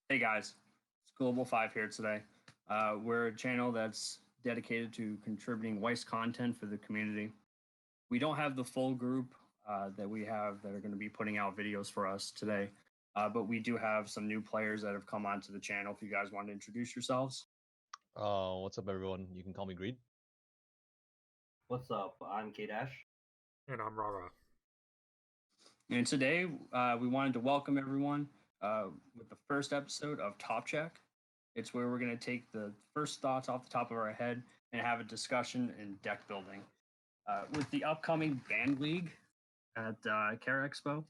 Hey guys, it's Global 5 here today. We're a channel that's dedicated to contributing Weiss content for the community. We don't have the full group that we have that are going to be putting out videos for us today, but we do have some new players that have come onto the channel. If you guys want to introduce yourselves. What's up, everyone? You can call me Greed. What's up? I'm K Dash. And I'm Rara. And today we wanted to welcome everyone with the first episode of Top Check. It's where we're going to take the first thoughts off the top of our head and have a discussion in deck building. With the upcoming Band League at CharaExpo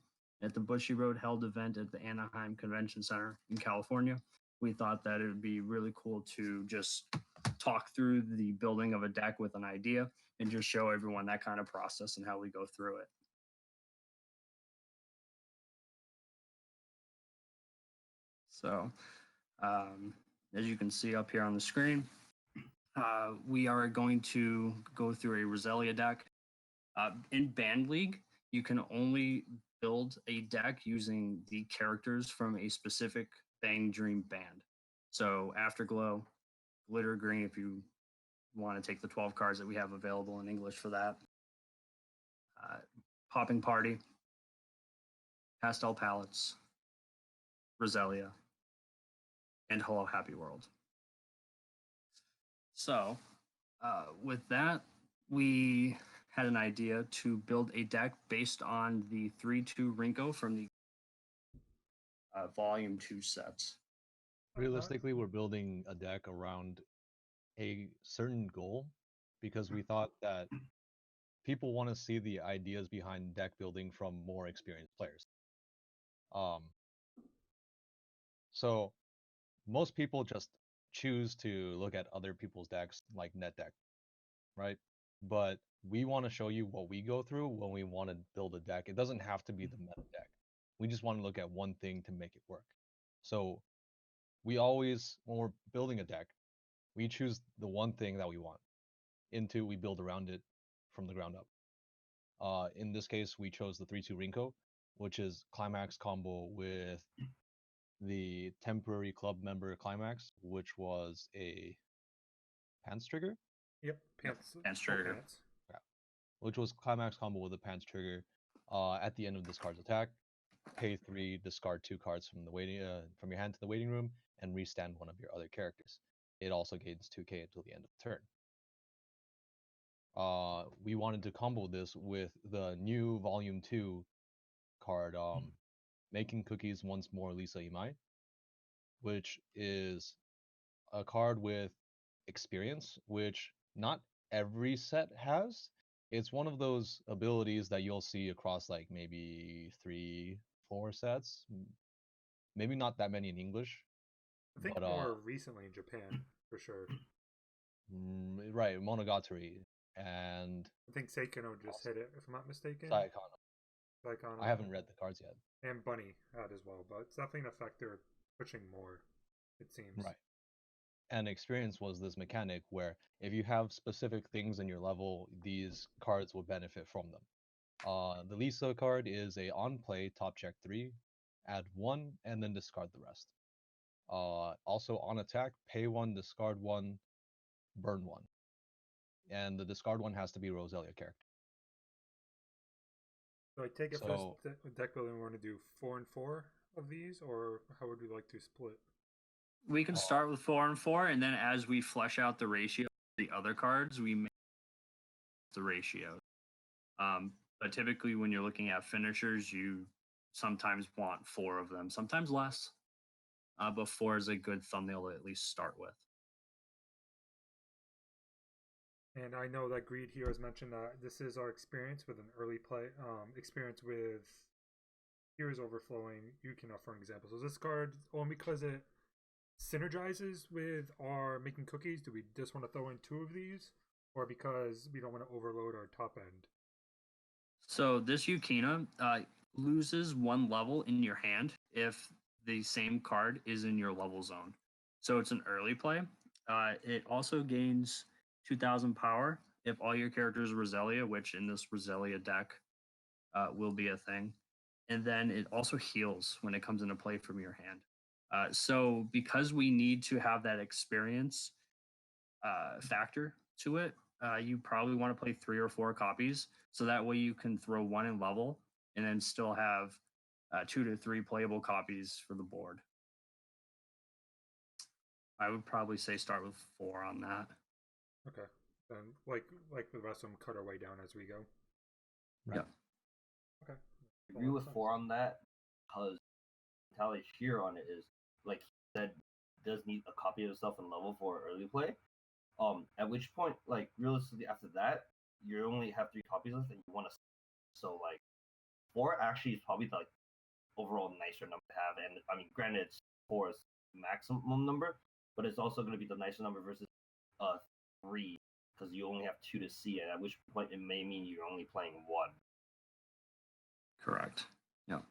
at the Bushy Road held event at the Anaheim Convention Center in California, we thought that it would be really cool to just talk through the building of a deck with an idea and just show everyone that kind of process and how we go through it. So, as you can see up here on the screen, we are going to go through a Roselia deck. In Band League, you can only build a deck using the characters from a specific Bang Dream band. So Afterglow, Glitter Green, if you want to take the 12 cards that we have available in English for that. Popping Party, Pastel Palettes, Roselia, and Hello Happy World. So, with that, we had an idea to build a deck based on the 3-2 Rinko from the Volume 2 sets. Realistically, we're building a deck around a certain goal because we thought that people want to see the ideas behind deck building from more experienced players. So most people just choose to look at other people's decks like net deck, right? But we want to show you what we go through when we want to build a deck. It doesn't have to be the meta deck. We just want to look at one thing to make it work. So we always, when we're building a deck, we choose the one thing that we want. We build around it from the ground up. In this case, we chose the 3-2 Rinko, which is Climax combo with the temporary club member Climax, which was a Pants trigger. Yep, pants. Pants trigger. Pants. Yeah. Which was Climax combo with a Pants trigger. At the end of this card's attack, pay 3, discard 2 cards from the from your hand to the waiting room, and restand one of your other characters. It also gains 2k until the end of the turn. We wanted to combo this with the new Volume 2 card, Making Cookies Once More Lisa Imai, which is a card with experience, which not every set has. It's one of those abilities that you'll see across like maybe 3-4 sets. Maybe not that many in English. I think more recently in Japan, for sure. Right, Monogatari. And I think Seikano just hit it, if I'm not mistaken. Saikano. I haven't read the cards yet. And Bunny had as well, but it's definitely an effect they're pushing more, it seems. Right. And experience was this mechanic where if you have specific things in your level, these cards will benefit from them. The Lisa card is a on play top check 3, add 1, and then discard the rest. Also on attack, pay 1, discard 1, burn 1. And the discard one has to be Roselia character. So I take it for deck building, we want to do 4 and 4 of these, or how would we like to split? We can start with 4 and 4, and then as we flesh out the ratio of the other cards, we make the ratios. But typically, when you're looking at finishers, you sometimes want 4 of them, sometimes less. But 4 is a good thumbnail to at least start with. And I know that Greed here has mentioned that this is our experience with an early play, experience with Heroes Overflowing Yukina, for example. So this card, only because it synergizes with our Making Cookies, do we just want to throw in 2 of these? Or because we don't want to overload our top end? So this Yukina loses 1 level in your hand if the same card is in your level zone. So it's an early play. It also gains 2,000 power if all your characters are Roselia, which in this Roselia deck will be a thing. And then it also heals when it comes into play from your hand. So because we need to have that experience factor to it, you probably want to play 3 or 4 copies, so that way you can throw one in level and then still have 2 to 3 playable copies for the board. I would probably say start with 4 on that. Okay. Then, like the rest of them, cut our way down as we go. Right. Yeah. Okay. I agree with 4 on that, because mentality here on it is, like he said, does need a copy of itself in level for early play. At which point, like realistically, after that, you only have 3 copies left, and you want to. So like, 4 actually is probably the, like, overall nicer number to have. And I mean, granted, 4 is maximum number, but it's also going to be the nicer number versus 3, because you only have 2 to see it. At which point, it may mean you're only playing 1. Correct. Yeah.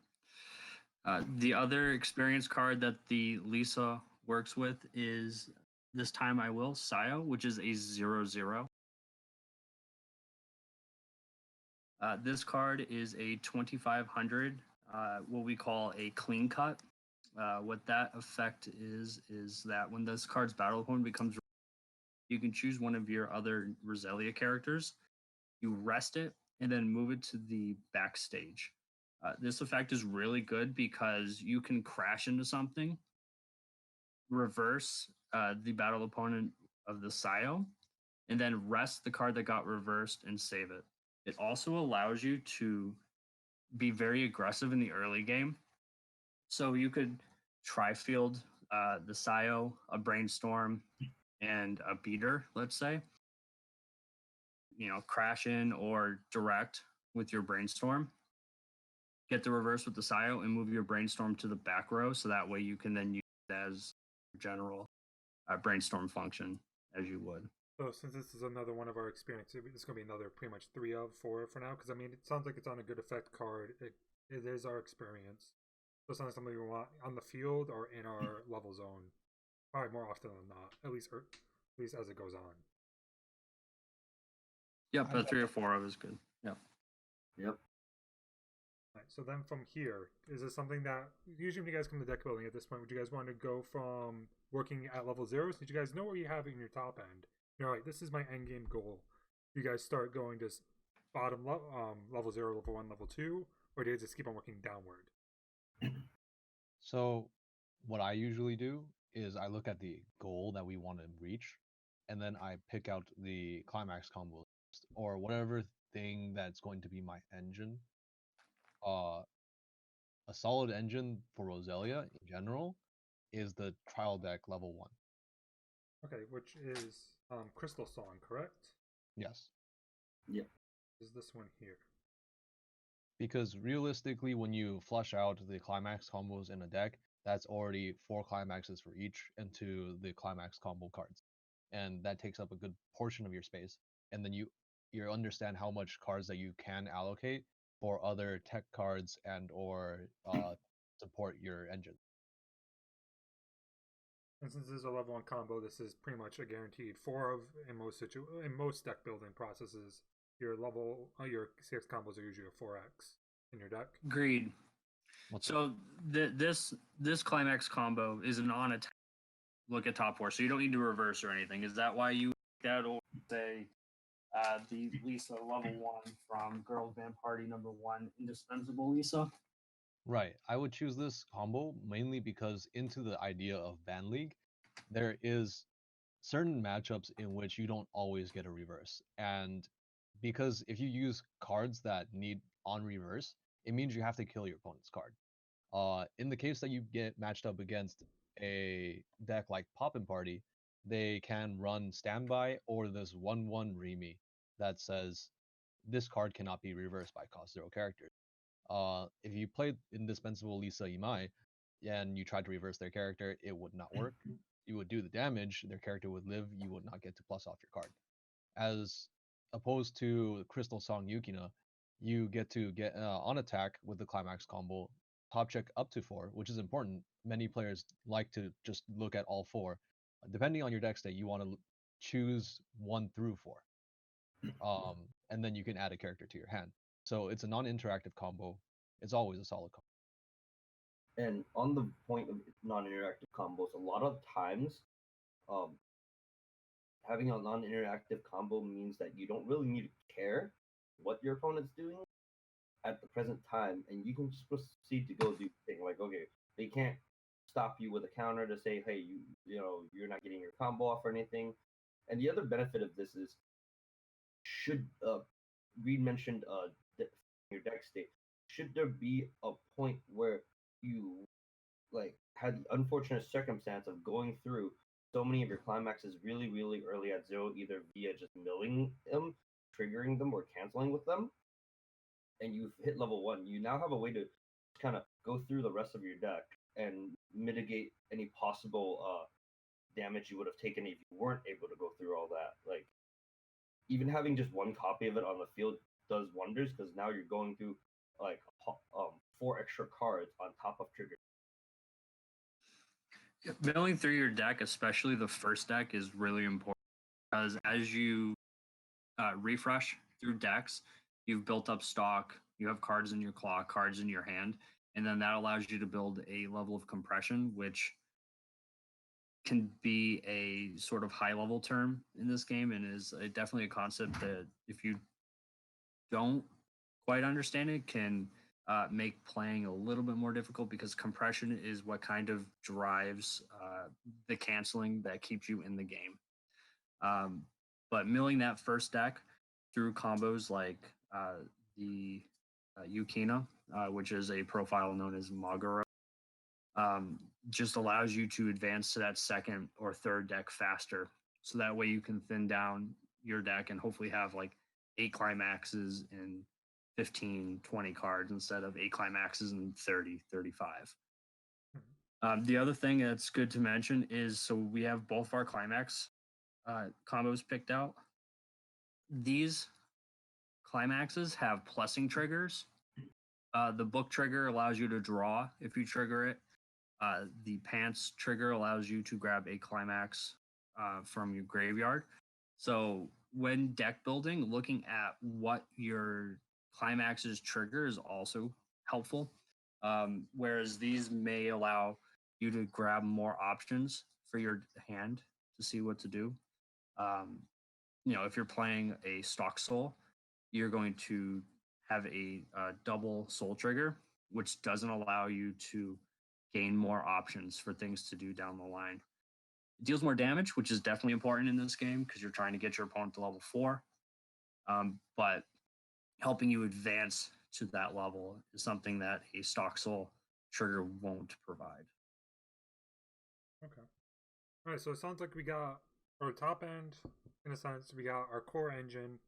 The other experience card that the Lisa works with is this time I will Sayo, which is a 0/0. This card is a 2500, what we call a clean cut. What that effect is that when this card's battle opponent becomes, you can choose one of your other Roselia characters, you rest it, and then move it to the backstage. This effect is really good because you can crash into something, reverse the battle opponent of the Sayo, and then rest the card that got reversed and save it. It also allows you to be very aggressive in the early game. So you could tri-field the Sayo, a Brainstorm, and a Beater, let's say. You know, crash in or direct with your Brainstorm. Get the reverse with the Sayo and move your Brainstorm to the back row, so that way you can then use it as general Brainstorm function as you would. So since this is another one of our experiences, it's going to be another pretty much 3 of 4 for now. Because I mean, it sounds like it's on a good effect card. It is our experience. So it's not something we want on the field or in our level zone. Probably more often than not. At least as it goes on. Yep, but 3 or 4 of is good. Yep. Yep. Right, so then from here, is this something that usually when you guys come to deck building at this point, would you guys want to go from working at level 0s? Did you guys know what you have in your top end? You're like, this is my end game goal. You guys start going to bottom level 0, level 1, level 2, or do you just keep on working downward? So what I usually do is I look at the goal that we want to reach, and then I pick out the climax combo list, or whatever thing that's going to be my engine. A solid engine for Roselia in general is the trial deck level 1. Okay, which is Crystal Song, correct? Yes. Yeah. Is this one here? Because realistically, when you flush out the climax combos in a deck, that's already 4 climaxes for each into the climax combo cards. And that takes up a good portion of your space. And then you understand how much cards that you can allocate for other tech cards and or support your engine. And since this is a level 1 combo, this is pretty much a guaranteed 4 of in most deck building processes. Your level your 6 combos are usually a 4x in your deck. Agreed. What's So this climax combo is an on attack look at top 4, so you don't need to reverse or anything. Is that why you that, or say the Lisa level 1 from Girls Band Party #1 indispensable Lisa? Right. I would choose this combo mainly because into the idea of Ban League, there is certain matchups in which you don't always get a reverse. And because if you use cards that need on reverse, it means you have to kill your opponent's card. In the case that you get matched up against a deck like Poppin' Party, they can run Standby or this 1/1 Remy that says this card cannot be reversed by cost 0 characters. If you played Indispensable Lisa Imai and you tried to reverse their character, it would not work. You would do the damage, their character would live, you would not get to plus off your card. As opposed to Crystal Song Yukina, you get to get on attack with the climax combo, top check up to 4, which is important. Many players like to just look at all 4. Depending on your deck state, you want to choose 1 through 4. And then you can add a character to your hand. So it's a non-interactive combo. It's always a solid combo. And on the point of non-interactive combos, a lot of times, um, having a non-interactive combo means that you don't really need to care what your opponent's doing at the present time, and you can just proceed to go do the thing. Like, okay, they can't stop you with a counter to say, hey, you're not getting your combo off or anything. And the other benefit of this is, should Reed mentioned your deck state. Should there be a point where you like had the unfortunate circumstance of going through so many of your climaxes really, really early at zero, either via just milling them, triggering them, or canceling with them, and you've hit level one, you now have a way to kind of go through the rest of your deck and mitigate any possible damage you would have taken if you weren't able to go through all that. Like, even having just one copy of it on the field does wonders, because now you're going through like 4 extra cards on top of triggers. Milling through your deck, especially the first deck, is really important because as you refresh through decks, you've built up stock, you have cards in your claw, cards in your hand, and then that allows you to build a level of compression, which can be a sort of high level term in this game, and is definitely a concept that if you don't quite understand it, can make playing a little bit more difficult, because compression is what kind of drives the canceling that keeps you in the game. But milling that first deck through combos like the Yukina, which is a profile known as Maguro, just allows you to advance to that second or third deck faster. So that way you can thin down your deck and hopefully have like 8 climaxes and 15, 20 cards instead of 8 climaxes and 30, 35. The other thing that's good to mention is, so we have both our climax combos picked out. These climaxes have plussing triggers. The book trigger allows you to draw if you trigger it. The pants trigger allows you to grab a climax from your graveyard. So when deck building, looking at what your climaxes trigger is also helpful. Whereas these may allow you to grab more options for your hand to see what to do. If you're playing a stock soul, you're going to have a double soul trigger, which doesn't allow you to gain more options for things to do down the line. It deals more damage, which is definitely important in this game because you're trying to get your opponent to level 4. But helping you advance to that level is something that a stock soul trigger won't provide. Okay. All right, so it sounds like we got our top end, in a sense, we got our core engine.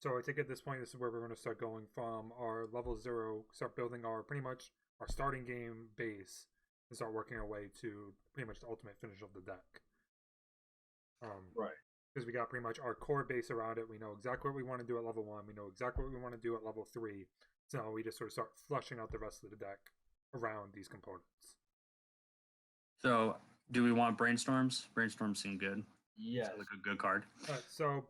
So I think at this point, this is where we're going to start going from our level 0, start building our pretty much our starting game base, and start working our way to pretty much the ultimate finish of the deck. Right. Because we got pretty much our core base around it. We know exactly what we want to do at level 1. We know exactly what we want to do at level 3. So now we just sort of start flushing out the rest of the deck around these components. So do we want brainstorms? Brainstorms seem good. Yes. Sounds like a good card. So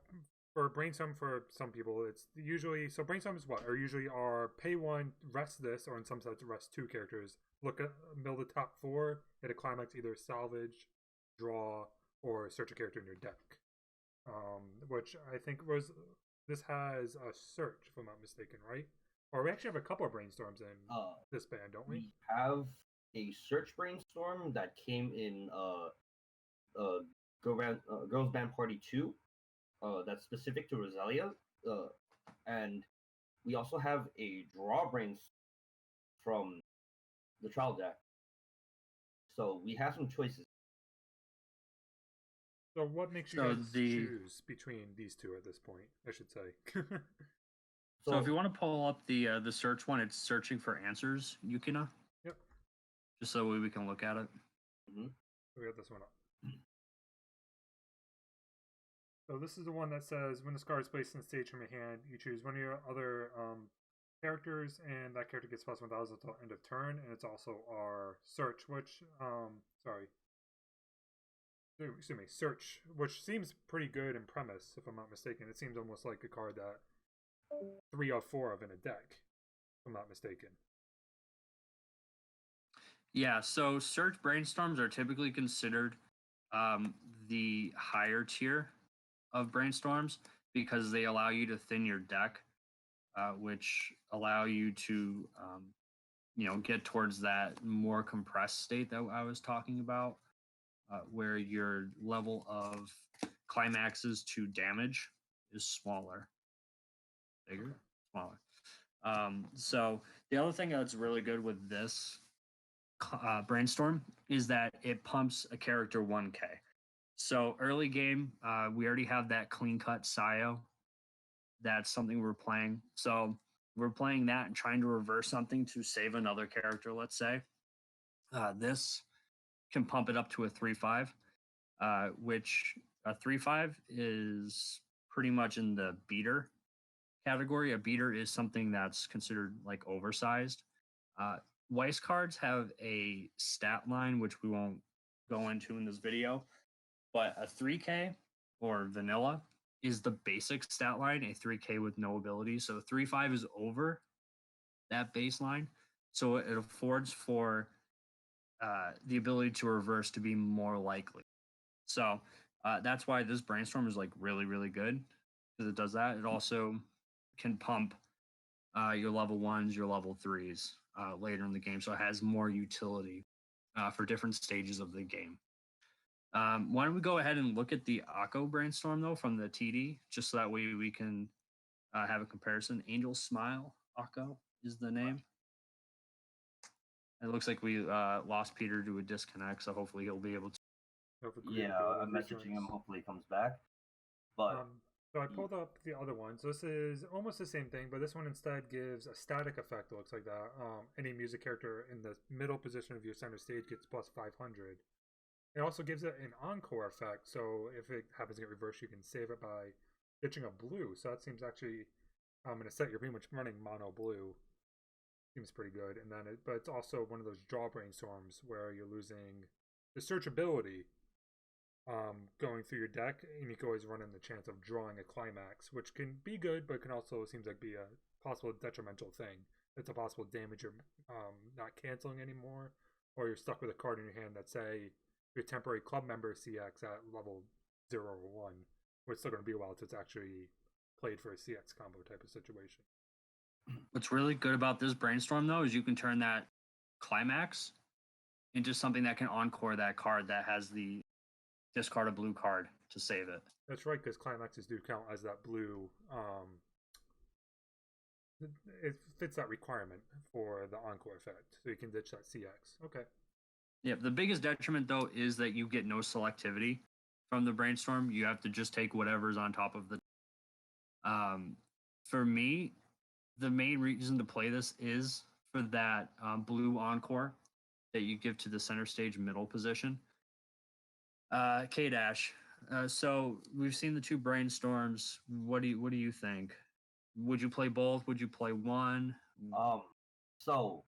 for brainstorm, for some people, it's usually, so brainstorms are usually are pay 1, rest this, or in some sets rest 2 characters. Look at build the top 4, hit a climax, either salvage, draw, or search a character in your deck. Which I think this has a search, if I'm not mistaken, right? Or we actually have a couple of brainstorms in this band, don't we? We have a search brainstorm that came in Girls Band Party 2. That's specific to Roselia. And we also have a draw brainstorm from the trial deck. So we have some choices. So what makes you guys choose between these two at this point, I should say? So if you want to pull up the search one, it's searching for answers, Yukina. Yep. Just so we can look at it. Mm-hmm. We got this one up. So this is the one that says, when this card is placed in the stage from your hand, you choose one of your other characters, and that character gets plus 1,000 until end of turn. And it's also our search, which search, which seems pretty good in premise, if I'm not mistaken. It seems almost like a card that 3 or 4 of in a deck, if I'm not mistaken. Yeah, so search brainstorms are typically considered the higher tier of brainstorms because they allow you to thin your deck, which allow you to get towards that more compressed state that I was talking about, where your level of climaxes to damage is smaller, bigger, smaller. So the other thing that's really good with this brainstorm is that it pumps a character 1k. So early game, we already have that clean cut Sio. That's something we're playing. So we're playing that and trying to reverse something to save another character, let's say. This can pump it up to a 3-5, which a 3-5 is pretty much in the beater category. A beater is something that's considered like oversized. Weiss cards have a stat line, which we won't go into in this video, but a 3K or vanilla is the basic stat line, a 3K with no ability. So 3-5 is over that baseline. So it affords for the ability to reverse to be more likely. So that's why this brainstorm is like really, really good because it does that. It also can pump your level 1s, your level 3s later in the game. So it has more utility for different stages of the game. Why don't we go ahead and look at the Akko brainstorm though from the TD, just so that way we can have a comparison. Angel Smile Akko is the name. It looks like we lost Peter to a disconnect, so hopefully he'll be able to. Yeah, I'm messaging him. Hopefully he comes back. But so I pulled up the other one. So this is almost the same thing, but this one instead gives a static effect that looks like that. Any music character in the middle position of your center stage gets plus 500. It also gives it an encore effect, so if it happens to get reversed, you can save it by ditching a blue. So that seems actually, in a set you're pretty much running mono blue. Seems pretty good. And then, but it's also one of those draw brainstorms where you're losing the searchability going through your deck, and you can always run in the chance of drawing a climax, which can be good, but can also seems like be a possible detrimental thing. It's a possible damage you're not canceling anymore, or you're stuck with a card in your hand that say your temporary club member CX at level 0 or 1, where it's still going to be a while until it's actually played for a CX combo type of situation. What's really good about this brainstorm though is you can turn that climax into something that can encore that card that has the discard a blue card to save it. That's right, because climaxes do count as that blue. It fits that requirement for the encore effect, so you can ditch that CX. Okay. Yeah, the biggest detriment though is that you get no selectivity from the brainstorm. You have to just take whatever's on top of the. For me, the main reason to play this is for that blue encore that you give to the center stage middle position. K Dash. So we've seen the two brainstorms. What do you think? Would you play both? Would you play one? So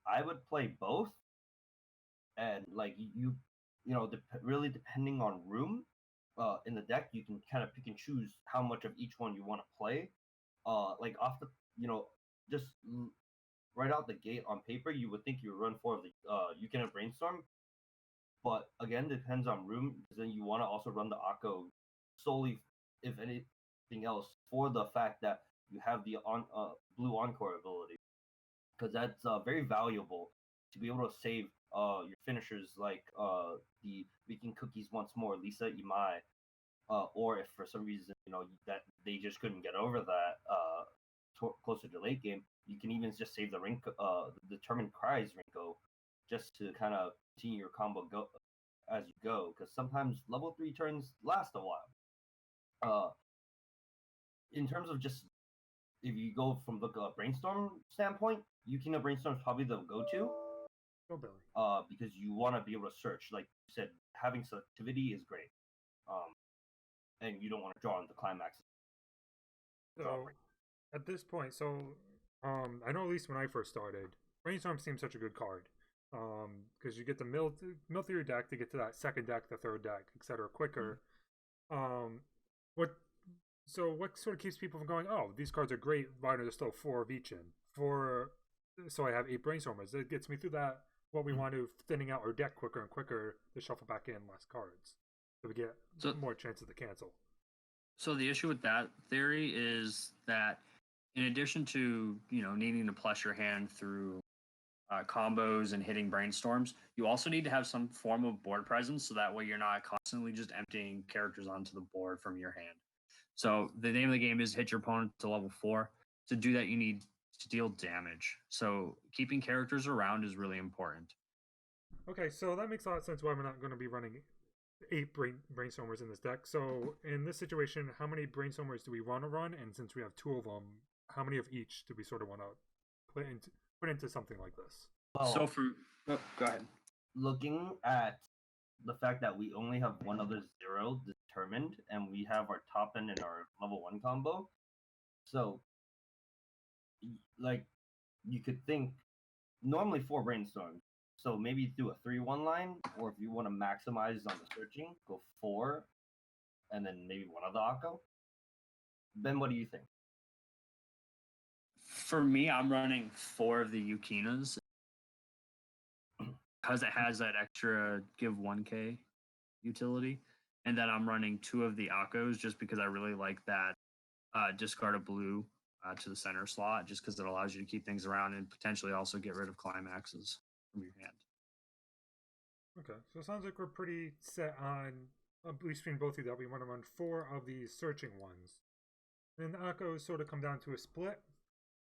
I would play both, and like really depending on room in the deck, you can kind of pick and choose how much of each one you want to play. Like off the just right out the gate on paper, you would think you would run 4 of the you can have brainstorm, but again, depends on room, because then you want to also run the Akko solely, if anything else, for the fact that you have the blue encore ability, because that's very valuable to be able to save your finishers like the Baking Cookies Once More, Lisa Imai, or if for some reason that they just couldn't get over that closer to late game, you can even just save the the Determined Cries Rinko, just to kind of continue your combo go as you go, because sometimes level 3 turns last a while. In terms of just if you go from the brainstorm standpoint, Yukina brainstorm is probably the go-to. Oh, Billy. Because you want to be able to search, like you said, having selectivity is great. And you don't want to draw into climaxes. So at this point, I know at least when I first started, brainstorm seemed such a good card. Because you get the mill through your deck to get to that second deck, the third deck, etc. quicker. What sort of keeps people from going, oh, these cards are great, why don't I just throw 4 of each in? So I have 8 brainstormers. It gets me through that what we want to thinning out our deck quicker and quicker to shuffle back in less cards, so we get more chances to cancel. So the issue with that theory is that in addition to needing to plus your hand through combos and hitting brainstorms, you also need to have some form of board presence, so that way you're not constantly just emptying characters onto the board from your hand. So the name of the game is hit your opponent to level 4. To do that, you need to deal damage. So keeping characters around is really important. Okay, so that makes a lot of sense why we're not going to be running 8 brainstormers in this deck. So in this situation, how many brainstormers do we want to run? And since we have 2 of them, how many of each do we sort of want to put into something like this? Well, So go ahead. Looking at the fact that we only have one other 0 determined, and we have our top end and our level 1 combo, so like you could think normally 4 brainstorms. So maybe do a 3-1 line, or if you want to maximize on the searching, go 4, and then maybe 1 of the Akko. Ben, what do you think? For me, I'm running 4 of the Yukinas because it has that extra give 1k utility, and then I'm running 2 of the Akkos just because I really like that discard a blue to the center slot, just because it allows you to keep things around and potentially also get rid of climaxes from your hand. Okay, so it sounds like we're pretty set on, at least between both of you, that we want to run 4 of these searching ones. And the Akkos sort of come down to a split,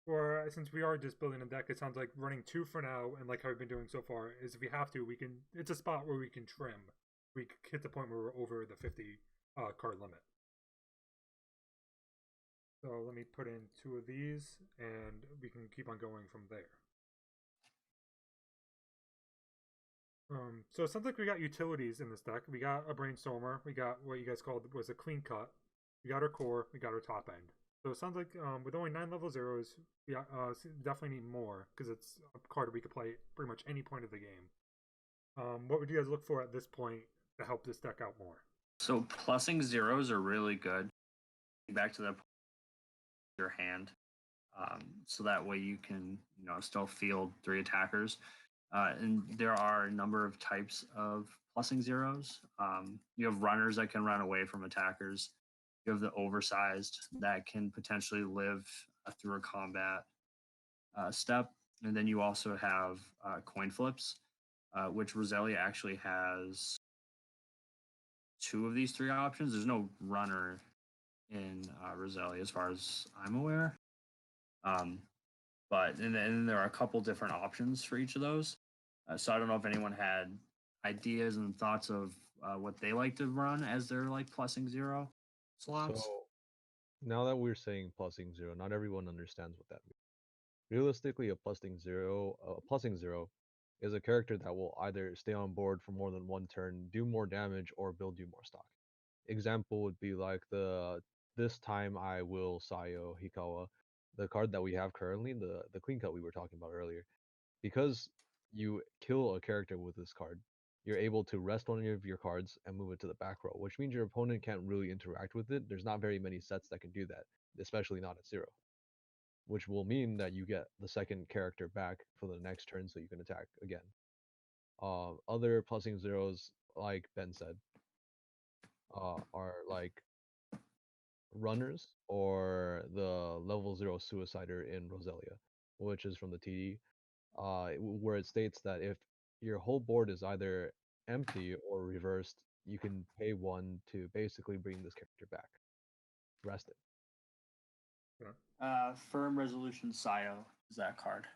or since we are just building a deck, it sounds like running 2 for now, and like how we've been doing so far, is if we have to, we can. It's a spot where we can trim. We hit the point where we're over the 50 card limit. So let me put in 2 of these, and we can keep on going from there. So it sounds like we got utilities in this deck. We got a brainstormer. We got what you guys called was a clean cut. We got our core. We got our top end. So it sounds like with only 9 level 0s, we definitely need more because it's a card we could play pretty much any point of the game. What would you guys look for at this point to help this deck out more? So plussing 0s are really good. Back to your hand, so that way you can still field 3 attackers. And there are a number of types of plussing 0s. You have runners that can run away from attackers. You have the oversized that can potentially live through a combat step. And then you also have coin flips, which Roselia actually has 2 of these 3 options. There's no runner in Roselia as far as I'm aware. But and then there are a couple different options for each of those. So I don't know if anyone had ideas and thoughts of what they like to run as their plussing 0 slots. So now that we're saying plussing 0, not everyone understands what that means. Realistically, a plussing 0 is a character that will either stay on board for more than 1 turn, do more damage, or build you more stock. Example would be like this time I will Sayo Hikawa, the card that we have currently, the clean cut we were talking about earlier. Because you kill a character with this card, you're able to rest one of your cards and move it to the back row, which means your opponent can't really interact with it. There's not very many sets that can do that, especially not at 0. Which will mean that you get the second character back for the next turn so you can attack again. Other plussing 0s, like Ben said, are like runners or the level 0 suicider in Roselia, which is from the TD, where it states that if your whole board is either empty or reversed, you can pay 1 to basically bring this character back. Rest it. Firm Resolution Sayo is that card.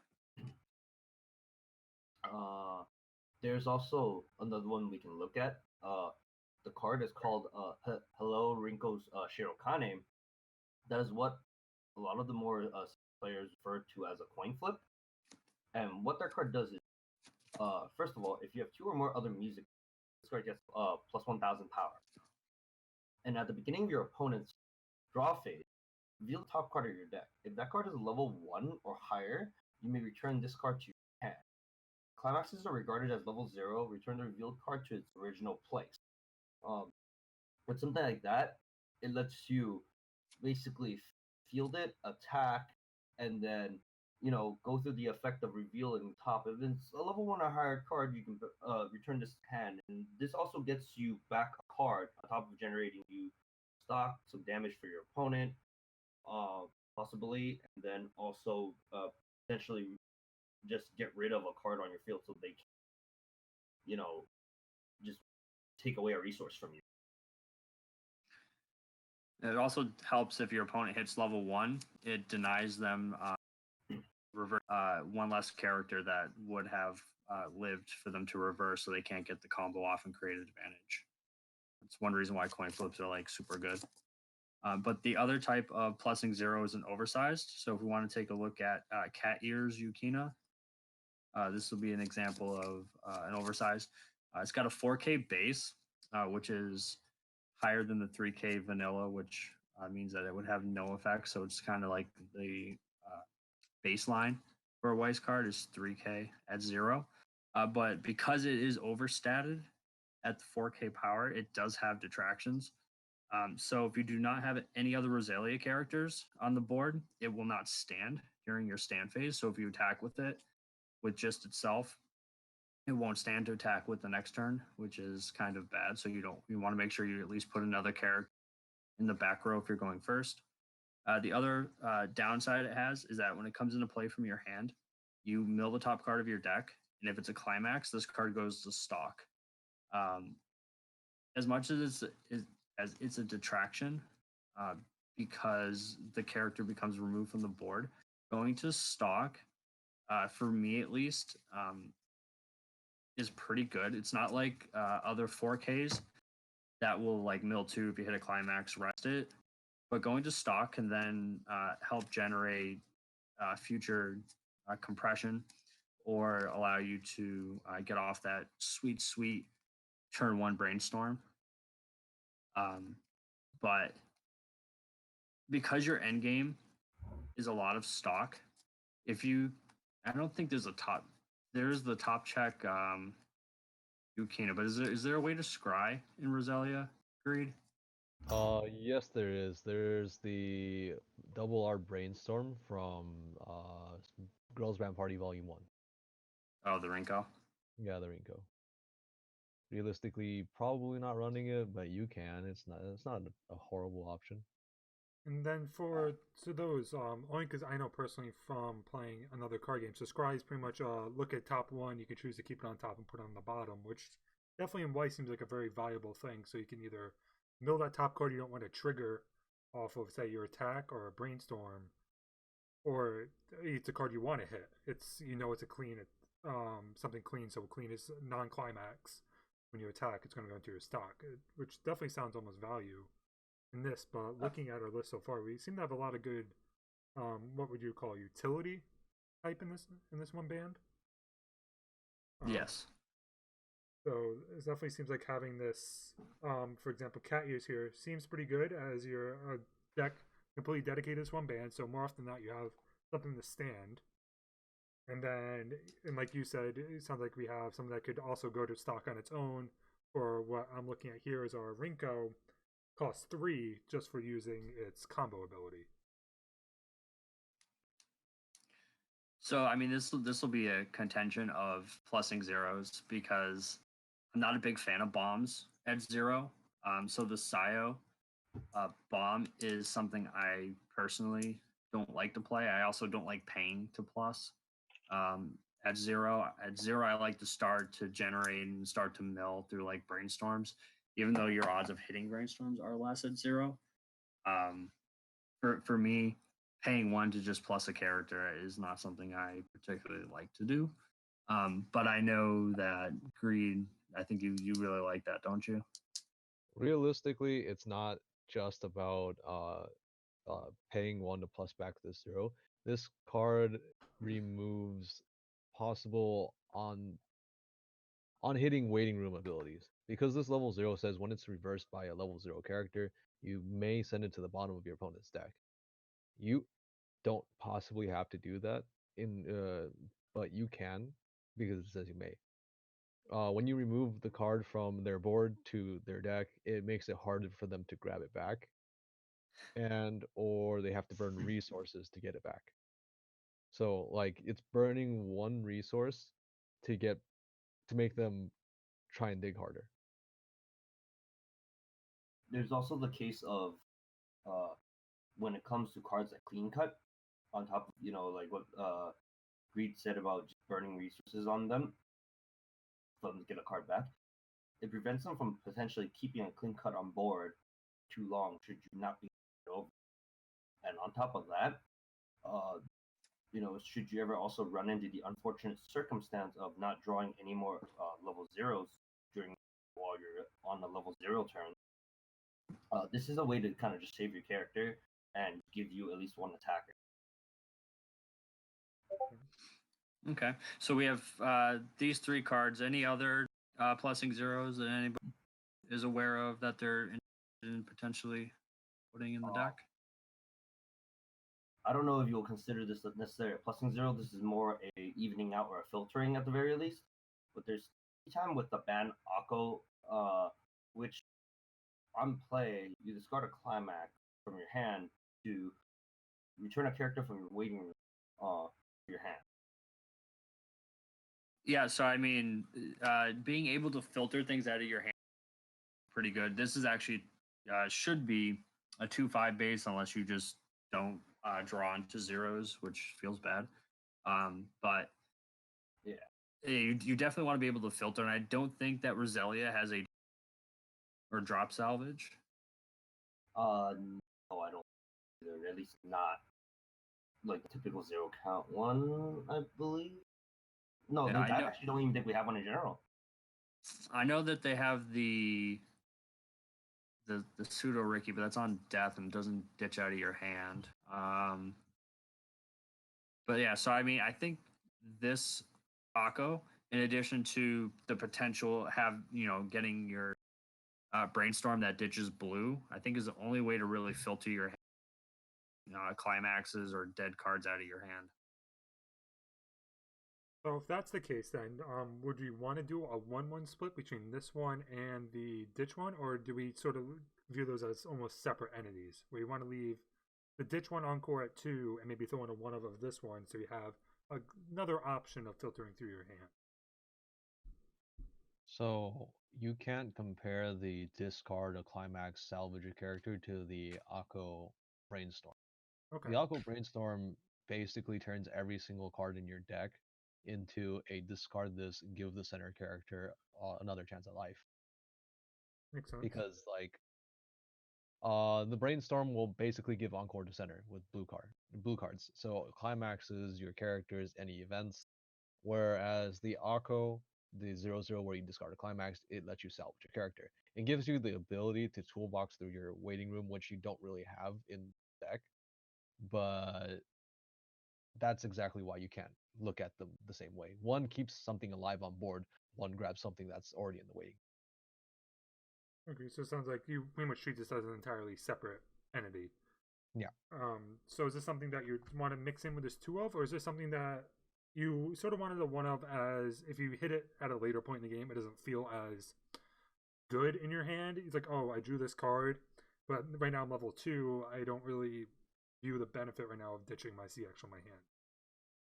There's also another one we can look at. The card is called Hello Rinko's Shirokane. That is what a lot of the more players refer to as a coin flip. And what that card does is, first of all, if you have 2 or more other music, this card gets plus 1,000 power. And at the beginning of your opponent's draw phase, reveal the top card of your deck. If that card is level 1 or higher, you may return this card to your hand. Climaxes are regarded as level 0. Return the revealed card to its original place. With something like that, it lets you basically field it, attack, and then go through the effect of revealing the top. If it's a level 1 or higher card, you can return this hand, and this also gets you back a card on top of generating you stock, some damage for your opponent, uh, possibly, and then also potentially just get rid of a card on your field so they can, just take away a resource from you. It also helps if your opponent hits level 1, it denies them one less character that would have lived for them to reverse, so they can't get the combo off and create an advantage. That's one reason why coin flips are like super good. But the other type of plussing 0 is an oversized. So if we want to take a look at Cat Ears Yukina, this will be an example of an oversized. It's got a 4K base, which is higher than the 3K vanilla, which means that it would have no effect. So it's kind of like the baseline for a Weiss card is 3K at 0. But because it is overstated at the 4K power, it does have detractions. So if you do not have any other Rosalia characters on the board, it will not stand during your stand phase. So if you attack with it, with just itself, it won't stand to attack with the next turn, which is kind of bad. So you want to make sure you at least put another character in the back row if you're going first. The other downside it has is that when it comes into play from your hand, you mill the top card of your deck, and if it's a climax, this card goes to stock. As much as it's a detraction, because the character becomes removed from the board, going to stock, for me at least, is pretty good. It's not like other 4Ks that will like mill 2 if you hit a climax, rest it. But going to stock can then help generate future compression or allow you to get off that sweet turn 1 brainstorm. But because your end game is a lot of stock, I don't think there's the top check Yukina, but is there a way to scry in Rosalia Greed? Yes, there is. There's the double R brainstorm from Girls Band Party Volume 1. Oh, the Rinko. Yeah, the Rinko. Realistically, probably not running it, but you can. It's not a horrible option. And then for those, only because I know personally from playing another card game, so Scry is pretty much look at top 1, you can choose to keep it on top and put it on the bottom, which definitely in Weiss seems like a very valuable thing. So you can either mill that top card you don't want to trigger off of, say, your attack or a brainstorm, or it's a card you want to hit. It's it's a clean, something clean. So clean is non-climax. When you attack, it's going to go into your stock, which definitely sounds almost value in this. But looking at our list so far, we seem to have a lot of good, what would you call utility type in this one band? Yes. So it definitely seems like having this, for example, Cat Ears here seems pretty good as your deck completely dedicated to this one band. So more often than not, you have something to stand. And then, and like you said, it sounds like we have something that could also go to stock on its own. Or what I'm looking at here is our Rinko costs 3 just for using its combo ability. So I mean, this will be a contention of plussing zeros because I'm not a big fan of bombs at 0. So the Sayo bomb is something I personally don't like to play. I also don't like paying to plus. At 0, I like to start to generate and start to mill through like brainstorms, even though your odds of hitting brainstorms are less at 0. For me, paying 1 to just plus a character is not something I particularly like to do. But I know that Greed, I think you really like that, don't you? Realistically, it's not just about paying 1 to plus back this 0. This card removes possible on hitting waiting room abilities. Because this level 0 says when it's reversed by a level 0 character, you may send it to the bottom of your opponent's deck. You don't possibly have to do that but you can because it says you may. When you remove the card from their board to their deck, it makes it harder for them to grab it back, or they have to burn resources to get it back. So like it's burning one resource to make them try and dig harder. There's also the case of when it comes to cards that clean cut, on top of like what Greed said about just burning resources on them for them to get a card back. It prevents them from potentially keeping a clean cut on board too long should you not be over. And on top of that, should you ever also run into the unfortunate circumstance of not drawing any more level zeros during while you're on the level 0 turn, this is a way to kind of just save your character and give you at least one attacker. Okay, so we have these 3 cards. Any other plussing zeros that anybody is aware of that they're interested in potentially putting in the deck? I don't know if you'll consider this necessarily a plussing 0. This is more a evening out or a filtering at the very least. But there's time with the ban Akko, which on play you discard a climax from your hand to return a character from your waiting room to your hand. Yeah, so I mean, being able to filter things out of your hand, pretty good. This is actually should be a 2/5 base unless you just don't draw into zeros, which feels bad. But yeah, you definitely want to be able to filter, and I don't think that Roselia has a or drop salvage. No, I don't either. At least not like the typical 0 count one, I believe. No, Yeah, I actually don't even think we have one in general. I know that they have the pseudo Ricky, but that's on death and doesn't ditch out of your hand. But yeah, so I mean, I think this Akko, in addition to the potential getting your brainstorm that ditches blue, I think is the only way to really filter your climaxes or dead cards out of your hand. So if that's the case, then would you want to do a 1-1 split between this one and the ditch one, or do we sort of view those as almost separate entities, where you want to leave the ditch one encore at 2 and maybe throw in a 1 of this one, so you have another option of filtering through your hand? So you can't compare the discard a climax salvage a character to the Akko brainstorm. Okay. The Akko brainstorm basically turns every single card in your deck into a discard this, give the center character another chance at life. Makes sense. Because like the brainstorm will basically give encore to center with blue cards. So climaxes your characters, any events, whereas the Akko, the 0/0 where you discard a climax, it lets you salvage your character. It gives you the ability to toolbox through your waiting room, which you don't really have in deck. But that's exactly why you can't look at them the same way. One keeps something alive on board, one grabs something that's already in the waiting. Okay, so it sounds like you pretty much treat this as an entirely separate entity. Yeah. So is this something that you want to mix in with this 2 of, or is this something that you sort of wanted a 1 of, as if you hit it at a later point in the game, it doesn't feel as good in your hand? It's like, oh, I drew this card, but right now I'm level 2, I don't really view the benefit right now of ditching my CX on my hand.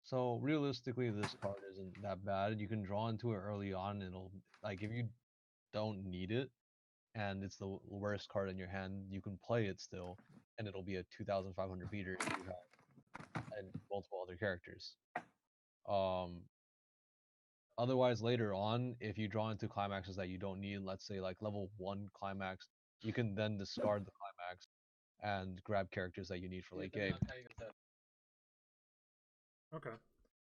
So realistically, this card isn't that bad. You can draw into it early on, and it'll like if you don't need it, and it's the worst card in your hand, you can play it still, and it'll be a 2,500 beater if you have and multiple other characters. Otherwise, later on, if you draw into climaxes that you don't need, let's say like level 1 climax, you can then discard the climax and grab characters that you need for late game. Okay,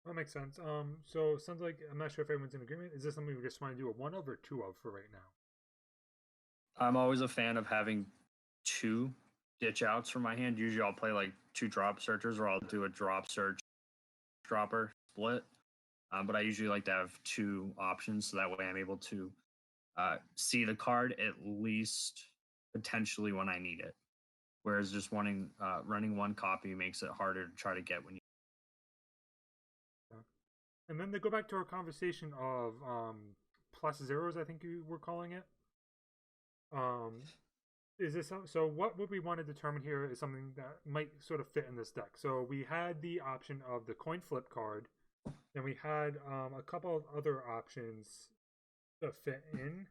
that makes sense. So it sounds like, I'm not sure if everyone's in agreement. Is this something we just want to do a 1 of or 2 of for right now? I'm always a fan of having 2 ditch outs from my hand. Usually I'll play like 2 drop searchers, or I'll do a drop search dropper split. But I usually like to have 2 options, so that way I'm able to see the card at least potentially when I need it. Whereas just running 1 copy makes it harder to try to get when you. And then to go back to our conversation of plus zeros, I think you were calling it. is this so? What would we want to determine here is something that might sort of fit in this deck. So we had the option of the coin flip card, and we had a couple of other options to fit in.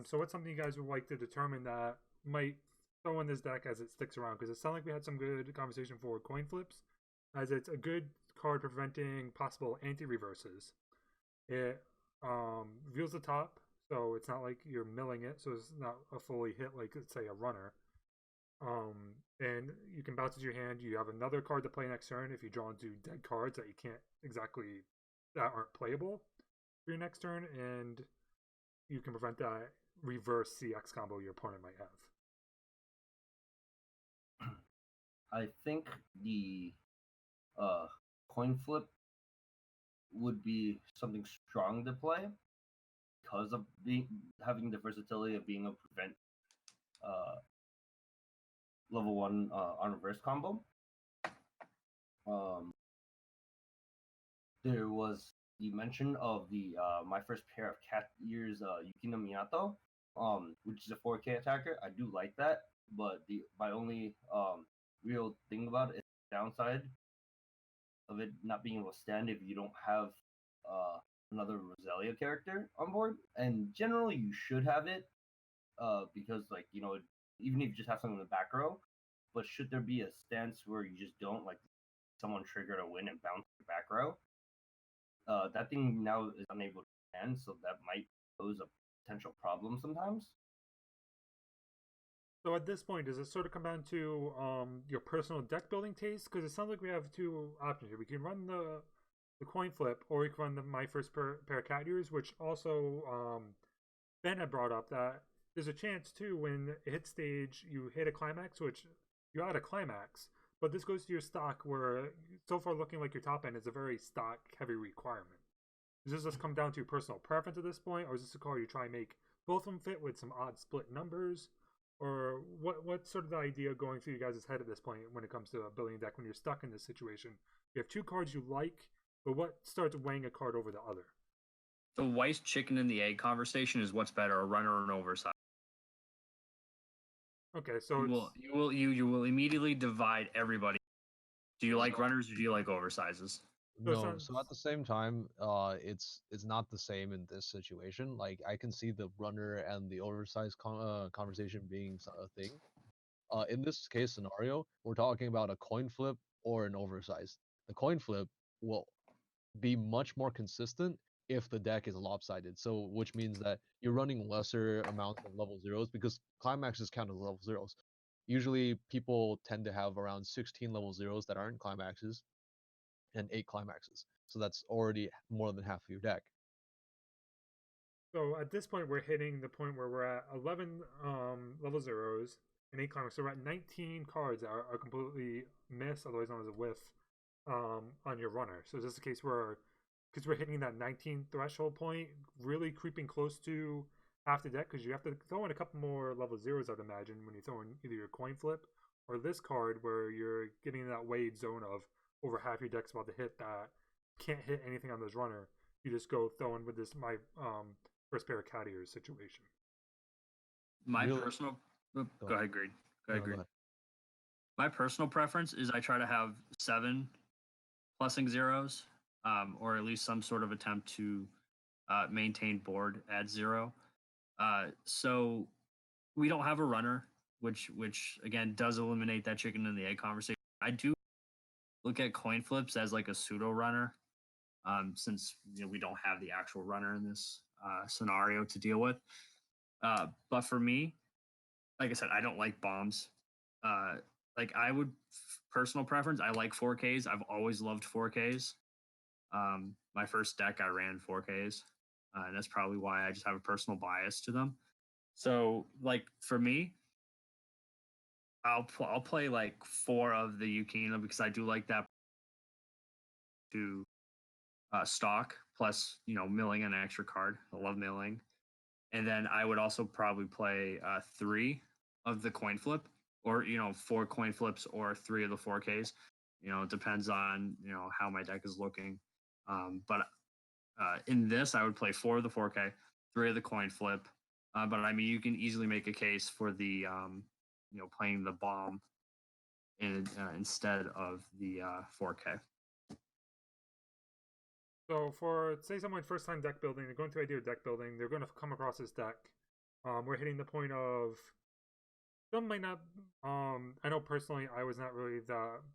So what's something you guys would like to determine that might throw in this deck as it sticks around? Because it sounds like we had some good conversation for coin flips, as it's a good card preventing possible anti-reverses. It reveals the top, so it's not like you're milling it, so it's not a fully hit like, let's say, a runner. And you can bounce into your hand. You have another card to play next turn if you draw into dead cards that you can't exactly, that aren't playable for your next turn, and you can prevent that reverse CX combo your opponent might have. I think the coin flip would be something strong to play because of having the versatility of being able to prevent level 1 on reverse combo. There was the mention of the my first pair of cat ears Yukino Minato, which is a 4K attacker. I do like that, but my only real thing about it is the downside of it not being able to stand if you don't have another Roselia character on board. And generally, you should have it because, like, you know, even if you just have something in the back row. But should there be a stance where you just don't, like, someone trigger to win and bounce the back row, that thing now is unable to stand, so that might pose a potential problem sometimes. So at this point, does it sort of come down to your personal deck building taste? Because it sounds like we have two options here. We can run the coin flip, or we can run the my first pair of cat ears, which also Ben had brought up that there's a chance too when it hits stage, you hit a climax, which you had a climax, but this goes to your stock where so far looking like your top end is a very stock heavy requirement. Does this just come down to personal preference at this point, or is this a card you try and make both of them fit with some odd split numbers? Or what's sort of the idea going through you guys' head at this point when it comes to a building deck when you're stuck in this situation? You have two cards you like, but what starts weighing a card over the other? The Weiss chicken and the egg conversation is what's better, a runner or an oversize. Okay, so you will immediately divide everybody. Do you like runners or do you like oversizes? No, so at the same time, it's not the same in this situation. Like, I can see the runner and the oversized conversation being a thing. In this case scenario, we're talking about a coin flip or an oversized. The coin flip will be much more consistent if the deck is lopsided. So, which means that you're running lesser amounts of level zeros because climaxes count as level zeros. Usually, people tend to have around 16 level zeros that aren't climaxes and 8 climaxes. So that's already more than half of your deck. So at this point, we're hitting the point where we're at 11 level zeros and 8 climaxes. So we're at 19 cards that are completely missed, otherwise known as a whiff, on your runner. So is this the case where, because we're hitting that 19 threshold point, really creeping close to half the deck, because you have to throw in a couple more level zeros, I'd imagine, when you throw in either your coin flip or this card where you're getting in that wade zone of over half your deck's about to hit that can't hit anything on this runner. You just go throwing with this my first pair of cat ears situation. My personal go ahead, Greed. Go ahead. My personal preference is I try to have 7 plussing zeros, or at least some sort of attempt to maintain board at 0. So we don't have a runner, which again does eliminate that chicken and the egg conversation. I do look at coin flips as like a pseudo runner, since we don't have the actual runner in this scenario to deal with. But for me, like I said, I don't like bombs. Like I would personal preference. I like 4Ks. I've always loved 4Ks. My first deck I ran 4Ks, and that's probably why I just have a personal bias to them. So like for me, I'll play like 4 of the Yukino because I do like that to stock plus milling an extra card. I love milling, and then I would also probably play 3 of the coin flip, or 4 coin flips or 3 of the 4Ks. It depends on how my deck is looking. But in this, I would play 4 of the 4K, 3 of the coin flip, But I mean, you can easily make a case for the playing the bomb instead of the 4K. So for say someone first time deck building, they're going through idea of deck building, they're going to come across this deck. We're hitting the point of some might not. I know personally, I was not really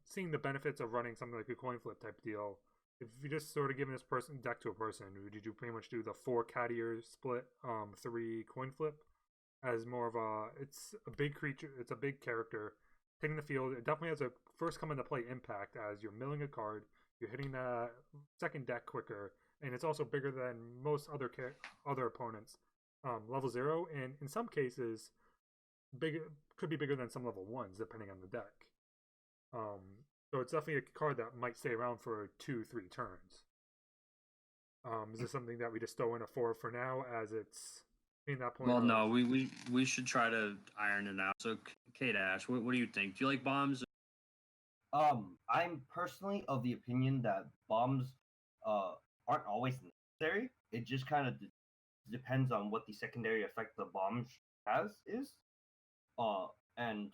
seeing the benefits of running something like a coin flip type deal. If you just sort of giving this person deck to a person, did you pretty much do the 4 Cattier split, 3 coin flip as more of a? It's a big creature. It's a big character hitting the field. It definitely has a first come into play impact as you're milling a card. You're hitting the second deck quicker, and it's also bigger than most other opponents. Level 0, and in some cases, could be bigger than some level 1s depending on the deck. So it's definitely a card that might stay around for 2-3 turns. Is this something that we just throw in a 4 for now, as it's in that point? Well, no, we should try to iron it out. So, Kate Ash, what do you think? Do you like bombs? I'm personally of the opinion that bombs aren't always necessary. It just kind of depends on what the secondary effect the bomb has is. And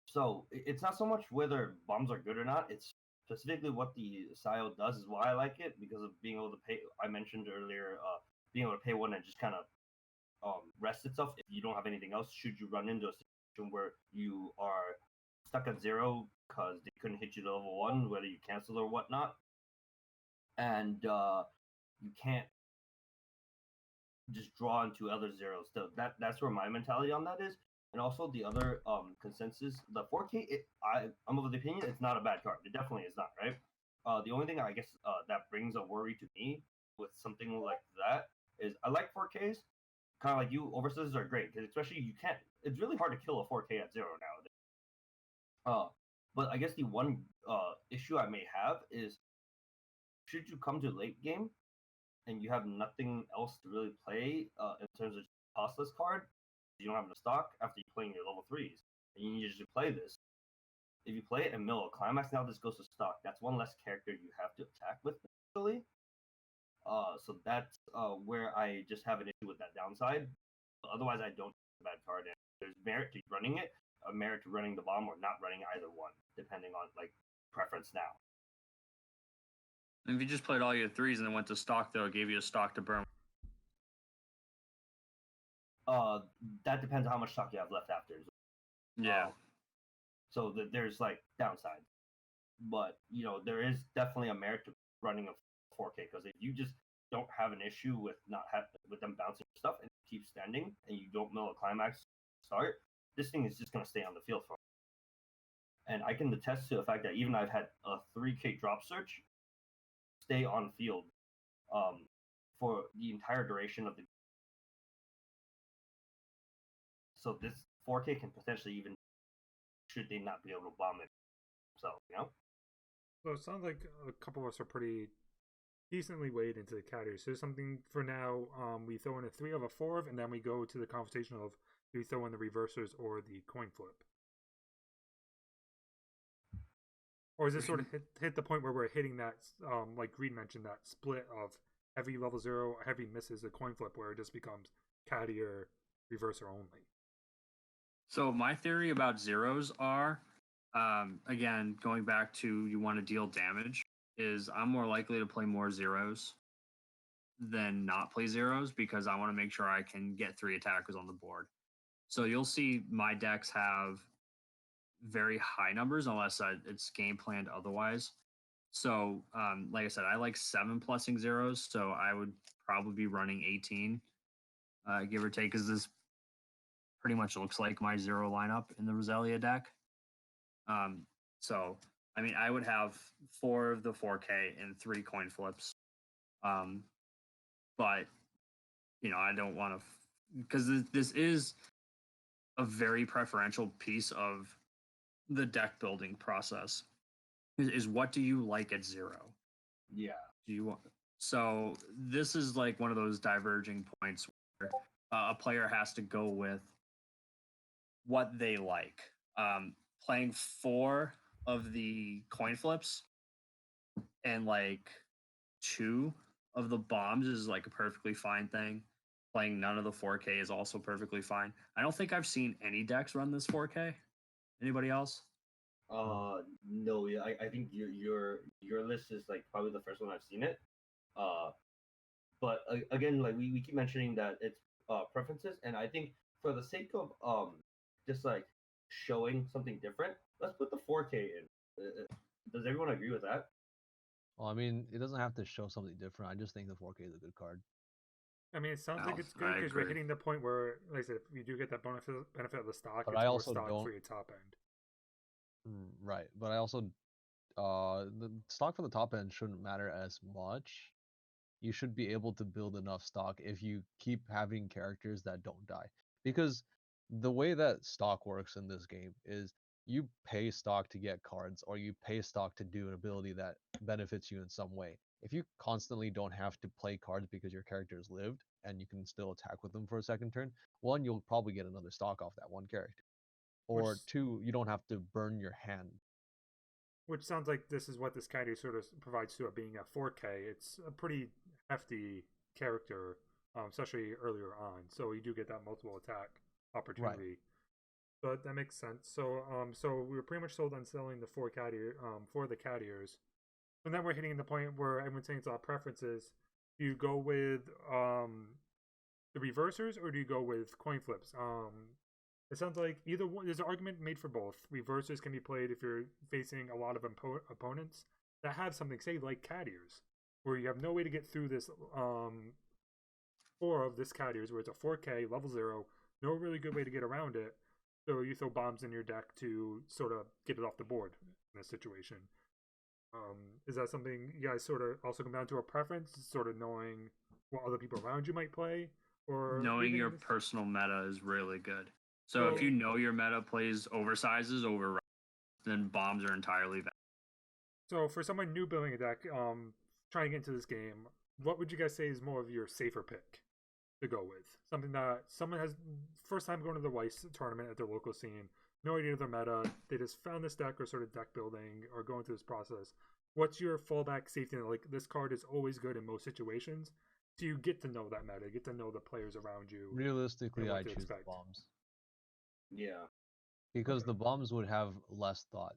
so it's not so much whether bombs are good or not. It's specifically what the style does is why I like it, because of being able to pay. I mentioned earlier, being able to pay one and just kind of rest itself if you don't have anything else. Should you run into a situation where you are stuck at 0 because they couldn't hit you to level 1, whether you cancel or whatnot, and you can't just draw into other zeros. So that's where my mentality on that is. And also the other consensus, the 4K, I'm of the opinion it's not a bad card. It definitely is not, right? The only thing I guess that brings a worry to me with something like that is I like 4Ks. Kind of like you, oversizes are great because especially you can't. It's really hard to kill a 4K at 0 nowadays. But I guess the one issue I may have is should you come to late game and you have nothing else to really play in terms of costless card, you don't have enough stock after you playing your level 3s, and you need to just play this. If you play it in middle of climax, now this goes to stock. That's one less character you have to attack with, actually. So that's where I just have an issue with that downside. But otherwise, I don't think it's a bad card. And there's merit to running it, a merit to running the bomb, or not running either one, depending on like preference now. If you just played all your 3s and then went to stock, though, it gave you a stock to burn. That depends on how much stock you have left after. Yeah. So there's like downsides, but there is definitely a merit to running a 4K, because if you just don't have an issue with with them bouncing stuff and keep standing and you don't mill a climax start, this thing is just gonna stay on the field for. And I can attest to the fact that even I've had a 3K drop search stay on field for the entire duration of the. So this 4K can potentially even, should they not be able to bomb it. So, So it sounds like a couple of us are pretty decently weighed into the category. So something for now, we throw in a 3 of a 4 of, and then we go to the conversation of do we throw in the reversers or the coin flip? Or is this sort of hit the point where we're hitting that, like Green mentioned, that split of heavy level 0, heavy misses, a coin flip, where it just becomes Cattier reverser only? So my theory about zeros are, again, going back to you want to deal damage, is I'm more likely to play more zeros than not play zeros because I want to make sure I can get 3 attackers on the board. So you'll see my decks have very high numbers unless it's game planned otherwise. So like I said, I like 7 plussing zeros, so I would probably be running 18, give or take, because this pretty much looks like my 0 lineup in the Roselia deck. So I mean, I would have 4 of the 4K and 3 coin flips. But I don't want to, because this is a very preferential piece of the deck building process. Is what do you like at 0? Yeah. Do you want? So this is like one of those diverging points where a player has to go with what they like. Playing 4 of the coin flips and like 2 of the bombs is like a perfectly fine thing. playing none of the 4K is also perfectly fine. I don't think I've seen any decks run this 4K. Anybody else? No, yeah, I think your list is like probably the first one I've seen it. Uh, but again, like we keep mentioning that it's preferences, and I think for the sake of just like showing something different, let's put the 4K in. Does everyone agree with that? Well, I mean, it doesn't have to show something different. I just think the 4K is a good card. I mean, it sounds like Well, it's good I because we're agree. hitting the point where, like I said, if you do get that benefit of the stock, But it's I more also stock don't. for your top end. Right, but I also the stock for the top end shouldn't matter as much. You should be able to build enough stock if you keep having characters that don't die. Because the way that stock works in this game is you pay stock to get cards, or you pay stock to do an ability that benefits you in some way. If you constantly don't have to play cards because your character's lived and you can still attack with them for a second turn, one, you'll probably get another stock off that one character. Or Which two, you don't have to burn your hand. Which sounds like this is what this character sort of provides to it being a 4K. It's a pretty hefty character, especially earlier on. So you do get that multiple attack opportunity. But that makes sense. So we were pretty much sold on selling the for the cat ears. So now we're hitting the point where everyone's saying it's all preferences. Do you go with the reversers or do you go with coin flips? It sounds like either one. There's an argument made for both. Reversers can be played if you're facing a lot of opponents that have something, say, like cat ears, where you have no way to get through this 4 of this cat ears, where it's a 4K level 0, no really good way to get around it. So you throw bombs in your deck to sort of get it off the board in a situation. Is that something you guys sort of also come down to a preference, sort of knowing what other people around you might play, or Knowing your this... personal meta is really good. So if you know your meta plays oversizes over, then bombs are entirely valid. So for someone new building a deck, trying to get into this game, what would you guys say is more of your safer pick to go with? Something that someone has first time going to the Weiss tournament at their local scene, no idea of their meta, they just found this deck or sort of deck building or going through this process. What's your fallback safety net? Like, this card is always good in most situations. So you get to know that meta, get to know the players around you. Realistically, I choose the bombs. Yeah. Because the bombs would have less thought.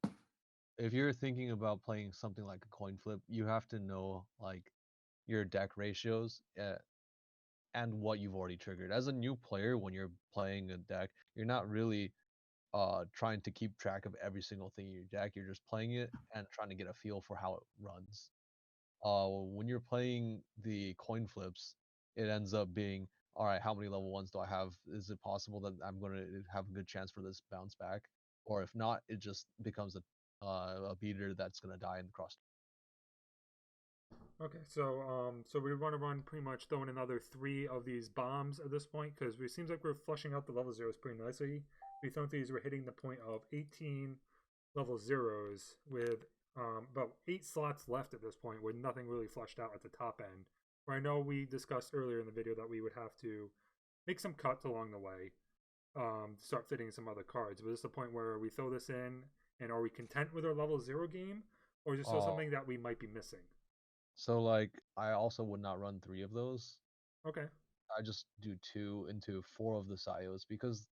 If you're thinking about playing something like a coin flip, you have to know like your deck ratios and what you've already triggered. As a new player, when you're playing a deck, you're not really trying to keep track of every single thing in your deck. You're just playing it and trying to get a feel for how it runs. When you're playing the coin flips, it ends up being, all right, how many level 1s do I have? Is it possible that I'm going to have a good chance for this bounce back? Or if not, it just becomes a beater that's going to die in the cross. Okay, so we want to run pretty much throwing another 3 of these bombs at this point, because it seems like we're flushing out the level 0s pretty nicely. We throw these, we're hitting the point of 18 level 0s with about 8 slots left at this point, with nothing really flushed out at the top end. Where I know we discussed earlier in the video that we would have to make some cuts along the way to start fitting some other cards. But this is the point where we throw this in, and are we content with our level 0 game, or is there still something that we might be missing? So like, I also would not run 3 of those. Okay. I just do 2 into 4 of the Sayos because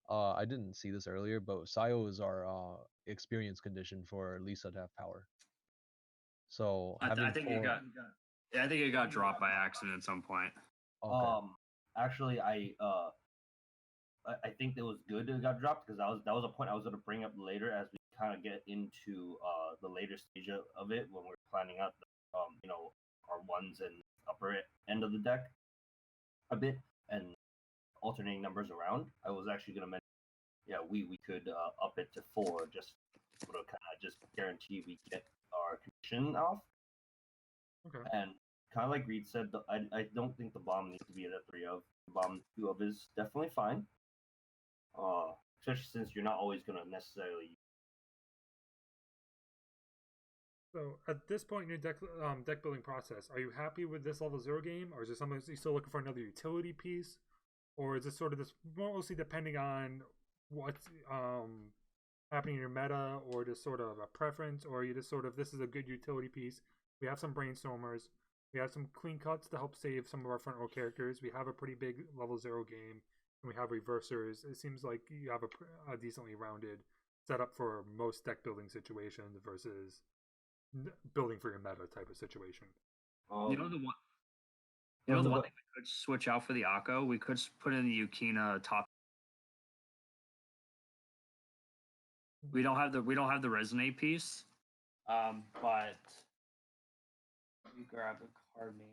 I didn't see this earlier, but Sayo is our experience condition for Lisa to have power. So I having think 4... I think it got dropped by accident at some point. Okay. Actually, I think it was good it got dropped because that was a point I was going to bring up later as we kind of get into the later stage of it when we're planning out our ones and upper end of the deck a bit and alternating numbers around. I was actually going to mention, we could up it to 4 just to kind of just guarantee we get our condition off. Okay. And kind of like Reed said, I don't think the bomb needs to be at a 3 of. The bomb 2 of is definitely fine. Especially since you're not always going to necessarily. So at this point in your deck building process, are you happy with this level 0 game, or is there something you're still looking for another utility piece, or is it sort of this mostly depending on what's happening in your meta, or just sort of a preference, or you just sort of, this is a good utility piece. We have some brainstormers. We have some clean cuts to help save some of our front row characters. We have a pretty big level 0 game, and we have reversers. It seems like you have a decently rounded setup for most deck building situations versus building for your meta type of situation. You know the one. You know the one thing we could switch out for the Akko, we could put in the Yukina top. We don't have the resonate piece, but let me grab a card name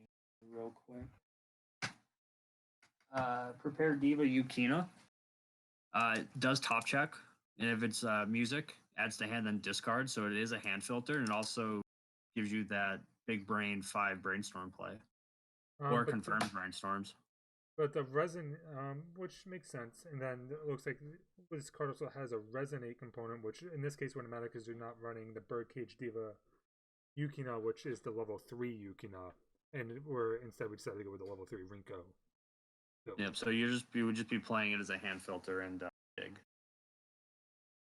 real quick. Prepare Diva Yukina. It does top check, and if it's music, adds to hand, then discard. So it is a hand filter, and it also gives you that big brain 5 brainstorm play, or confirms brainstorms. But the resin, which makes sense, and then it looks like this card also has a resonate component, which in this case wouldn't matter because you're not running the Birdcage Diva Yukina, which is the level 3 Yukina, and instead we decided to go with the level 3 Rinko. Yep. So you would just be playing it as a hand filter and big.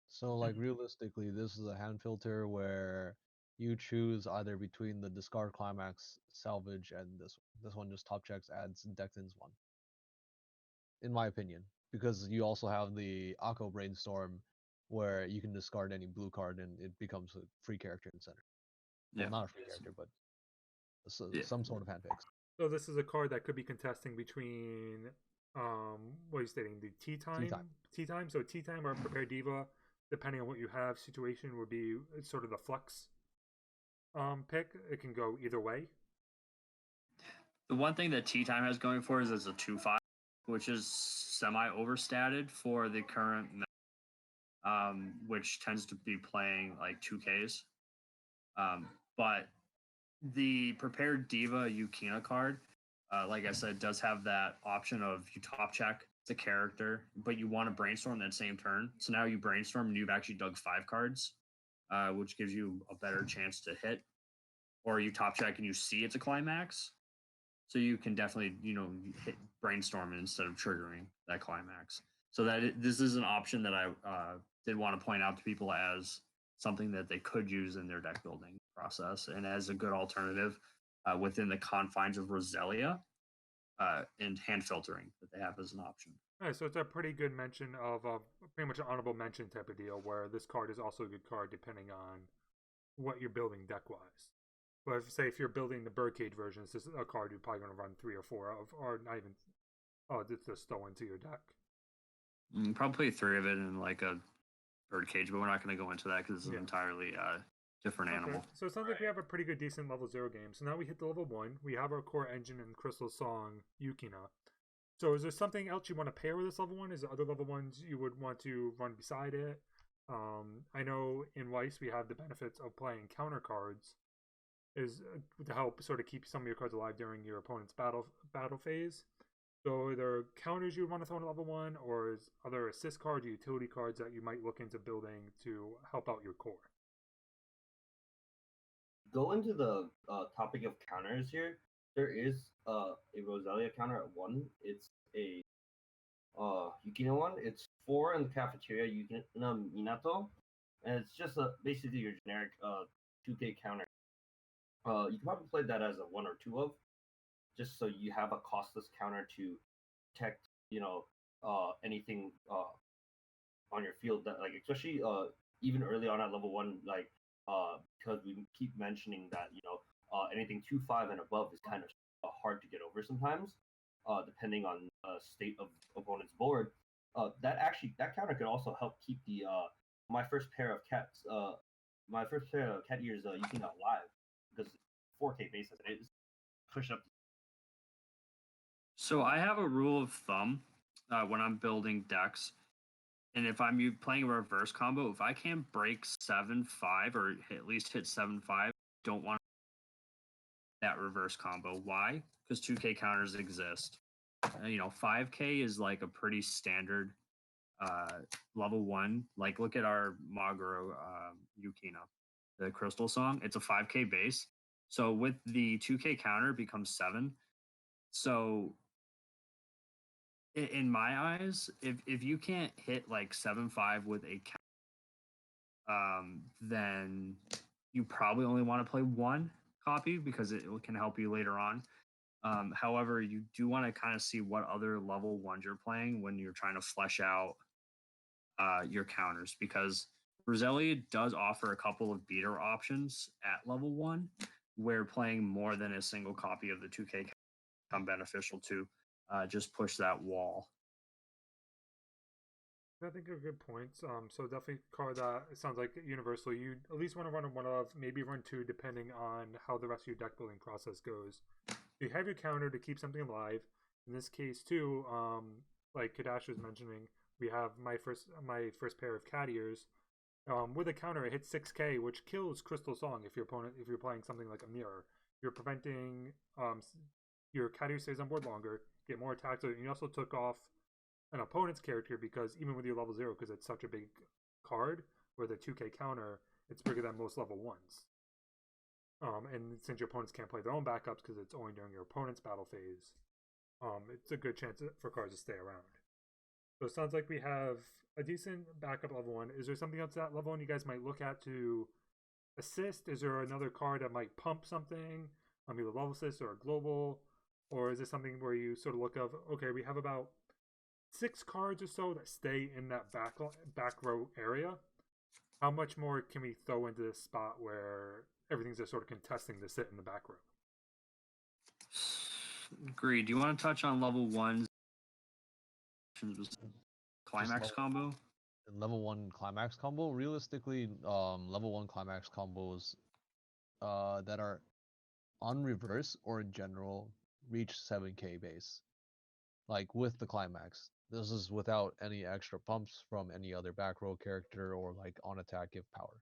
So like realistically, this is a hand filter where you choose either between the discard climax, salvage, and this one. This one just top checks, adds Declan's 1. In my opinion, because you also have the Akko Brainstorm, where you can discard any blue card and it becomes a free character in center. Well, not a free character, but some sort of hand picks. So this is a card that could be contesting between, what are you stating? The Tea Time. So Tea Time or Prepare Diva, depending on what you have, situation would be sort of the flex pick. It can go either way. The one thing that Tea Time has going for is it's a 2/5, which is semi overstated for the current which tends to be playing like 2Ks. But the Prepared Diva Yukina card, like I said, does have that option of you top check the character, but you want to brainstorm that same turn. So now you brainstorm and you've actually dug 5 cards, which gives you a better chance to hit. Or you top check and you see it's a climax. So you can definitely, hit brainstorm instead of triggering that climax. So this is an option that I did want to point out to people as something that they could use in their deck building process and as a good alternative within the confines of Roselia and hand filtering that they have as an option. All right, so it's a pretty good mention of pretty much an honorable mention type of deal where this card is also a good card depending on what you're building deck-wise. But if you're building the Birdcage version, this is a card you're probably going to run 3 or 4 of, or not even, just throw into your deck. Probably 3 of it in like a Birdcage, but we're not going to go into that because it's an entirely different animal. So it sounds like we have a pretty good, decent level 0 game. So now we hit the level 1. We have our core engine and Crystal Song Yukina. So is there something else you want to pair with this level 1? Is there other level 1s you would want to run beside it? I know in Weiss we have the benefits of playing counter cards is to help sort of keep some of your cards alive during your opponent's battle phase. So are there counters you would want to throw in level 1, or is other assist cards or utility cards that you might look into building to help out your core? Go into the topic of counters here. There is a Roselia counter at 1. It's a Yukina one. It's 4 in the cafeteria Yukina Minato, and it's just basically your generic 2K counter. You can probably play that as a 1 or 2 of, just so you have a costless counter to protect, anything on your field that, like, especially even early on at level 1, like because we keep mentioning that anything 2/5 and above is kind of hard to get over sometimes, depending on state of opponent's board. That counter could also help keep the my first pair of cat ears Yukina alive, because 4K base as it is, push up. So I have a rule of thumb when I'm building decks, and if I'm playing a reverse combo, if I can't break 7/5 or at least hit 7/5, don't want that reverse combo. Why? Because 2K counters exist. 5K is like a pretty standard level 1. Like, look at our Maguro Yukina, the Crystal Song. It's a 5K base. So with the 2K counter, it becomes 7. So in my eyes, if you can't hit like 7/5 with a counter, then you probably only want to play 1 copy because it can help you later on. However, you do want to kind of see what other level ones you're playing when you're trying to flesh out your counters, because Roselia does offer a couple of beater options at level 1 where playing more than a single copy of the 2K can become beneficial to just push that wall. I think are good points. So definitely card that. It sounds like universal. You at least want to run one of, maybe run two, depending on how the rest of your deck building process goes. You have your counter to keep something alive. In this case, too, like Kadash was mentioning, we have my first pair of cat ears. With a counter, it hits 6K, which kills Crystal Song if you're playing something like a mirror. You're preventing your cat ear stays on board longer, get more attacks. And you also took off an opponent's character because even with your level 0, because it's such a big card, with a 2K counter, it's bigger than most level 1s. And since your opponents can't play their own backups because it's only during your opponent's battle phase, it's a good chance for cards to stay around. So it sounds like we have a decent backup level 1. Is there something else at level 1 you guys might look at to assist? Is there another card that might pump something, either level assist or a global? Or is it something where you sort of look of, okay, we have about 6 cards or so that stay in that back row area. How much more can we throw into this spot where everything's just sort of contesting to sit in the back row? Agreed. Do you want to touch on level 1's climax combo? Level 1 climax combo, realistically, level 1 climax combos that are on reverse or in general reach 7K base, like with the climax. This is without any extra pumps from any other back row character or like on attack give power.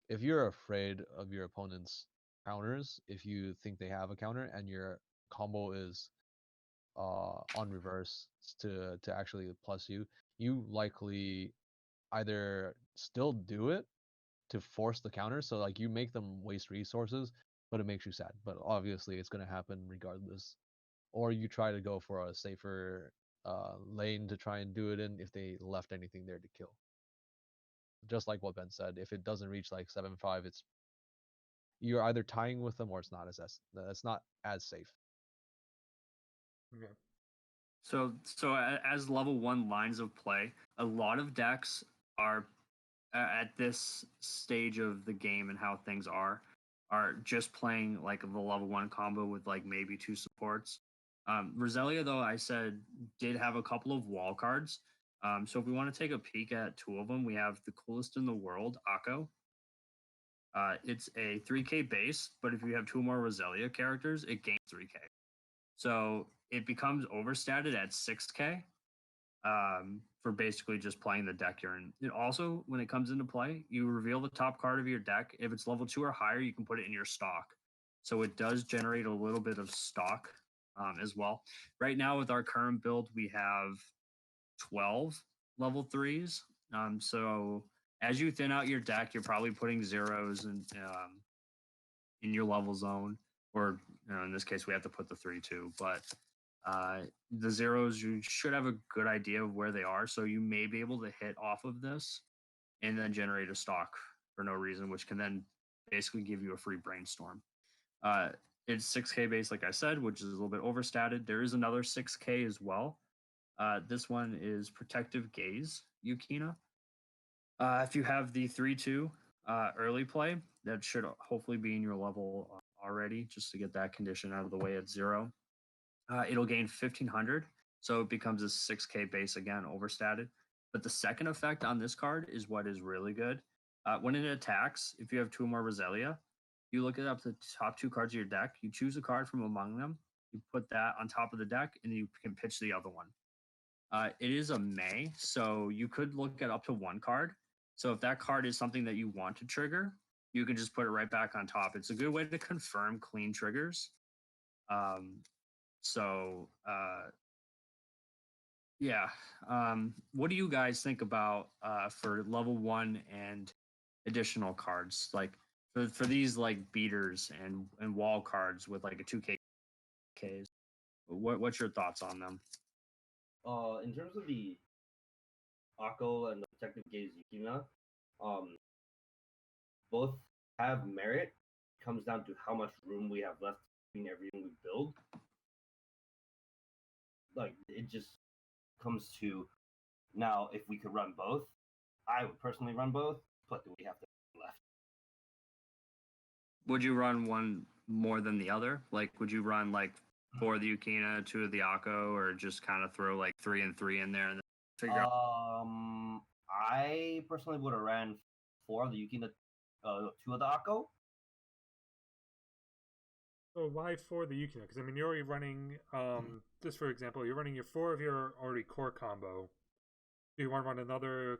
If you're afraid of your opponent's counters, if you think they have a counter and your combo is on reverse to actually plus you likely either still do it to force the counter, so like you make them waste resources, but it makes you sad. But obviously it's going to happen regardless. Or you try to go for a safer lane to try and do it in if they left anything there to kill. Just like what Ben said, if it doesn't reach like 7-5, it's you're either tying with them or it's not as safe. Okay. So as level 1 lines of play, a lot of decks are at this stage of the game and how things are just playing like the level 1 combo with like maybe 2 supports. Roselia, though, I said did have a couple of wall cards. So if we want to take a peek at 2 of them, we have the coolest in the world, Akko. It's a 3K base, but if you have 2 more Roselia characters, it gains 3K. So it becomes overstated at 6K for basically just playing the deck you're in. It also, when it comes into play, you reveal the top card of your deck. If it's level 2 or higher, you can put it in your stock. So it does generate a little bit of stock as well. Right now, with our current build, we have 12 level 3s. So as you thin out your deck, you're probably putting zeros in your level zone, or in this case, we have to put the 3 too. But the zeros, you should have a good idea of where they are, so you may be able to hit off of this and then generate a stock for no reason, which can then basically give you a free brainstorm. It's 6K base, like I said, which is a little bit overstated. There is another 6K as well. This one is Protective Gaze, Yukina. If you have the 3-2 early play, that should hopefully be in your level already, just to get that condition out of the way at 0. It'll gain 1500, so it becomes a 6K base again, overstated. But the second effect on this card is what is really good. When it attacks, if you have 2 more Roselia, you look at up the top 2 cards of your deck, you choose a card from among them, you put that on top of the deck, and you can pitch the other one. It is a May, so you could look at up to 1 card. So if that card is something that you want to trigger, you can just put it right back on top. It's a good way to confirm clean triggers. Yeah. What do you guys think about for level 1 and additional cards, like for these like beaters and wall cards with like a 2K Ks? What's your thoughts on them? In terms of the Akko and the Protective Gaze Yukina, both have merit. comes down to how much room we have left between everything we build. Like it just comes to now if we could run both, I would personally run both, but do we have to left? Would you run one more than the other? Like, would you run like 4 of the Yukina, 2 of the Akko, or just kind of throw like 3 and 3 in there and then figure out? I personally would have ran 4 of the Yukina, 2 of the Akko. So why for the Yukina? Because I mean, you're already running. Just for example, you're running your 4 of your already core combo. Do you want to run another?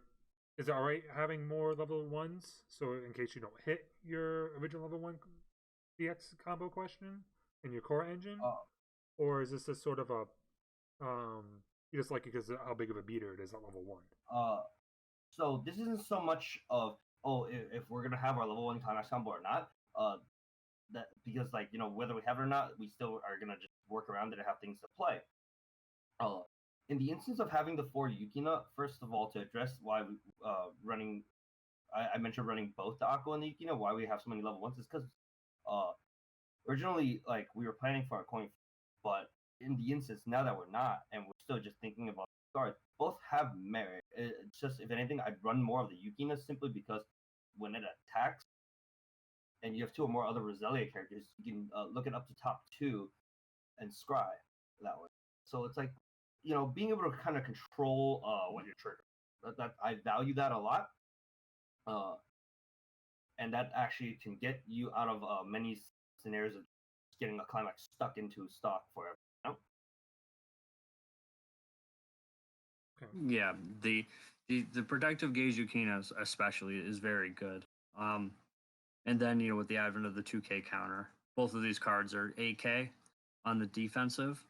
Is it alright having more level 1s? So in case you don't hit your original level 1 DX combo question in your core engine, or is this a sort of a you just like it because how big of a beater it is at level 1? So this isn't so much of if we're gonna have our level 1 climax combo or not. That because like whether we have it or not, we still are gonna just work around it and have things to play. In the instance of having the 4 Yukina, first of all, to address why we running, I mentioned running both the Akko and the Yukina. Why we have so many level 1s is because originally like we were planning for a coin, but in the instance now that we're not, and we're still just thinking about cards, both have merit. It's just if anything, I'd run more of the Yukina simply because when it attacks, and you have 2 or more other Roselia characters, you can look it up to top 2 and scry that way. So it's like, being able to kind of control what you're triggering. That I value that a lot. And that actually can get you out of many scenarios of getting a climax stuck into stock forever. Okay. Yeah, the protective gauge Yukina especially is very good. And then with the advent of the 2K counter, both of these cards are 8K on the defensive.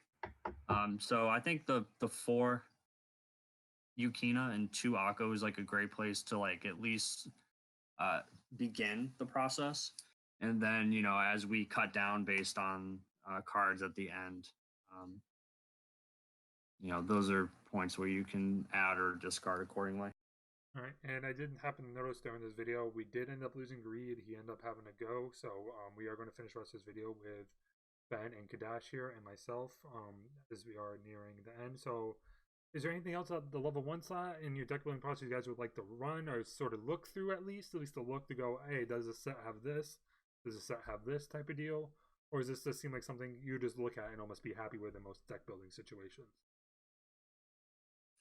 So I think the 4 Yukina and 2 Akko is like a great place to like at least begin the process, and then as we cut down based on cards at the end, those are points where you can add or discard accordingly. All right, and I didn't happen to notice during this video, we did end up losing Greed. He ended up having to go, so we are going to finish the rest of this video with Ben and Kadash here and myself as we are nearing the end. So is there anything else at the level 1 slot in your deck building process you guys would like to run or sort of look through at least to look to go, hey, does this set have this? Does this set have this type of deal? Or does this just seem like something you just look at and almost be happy with in most deck building situations?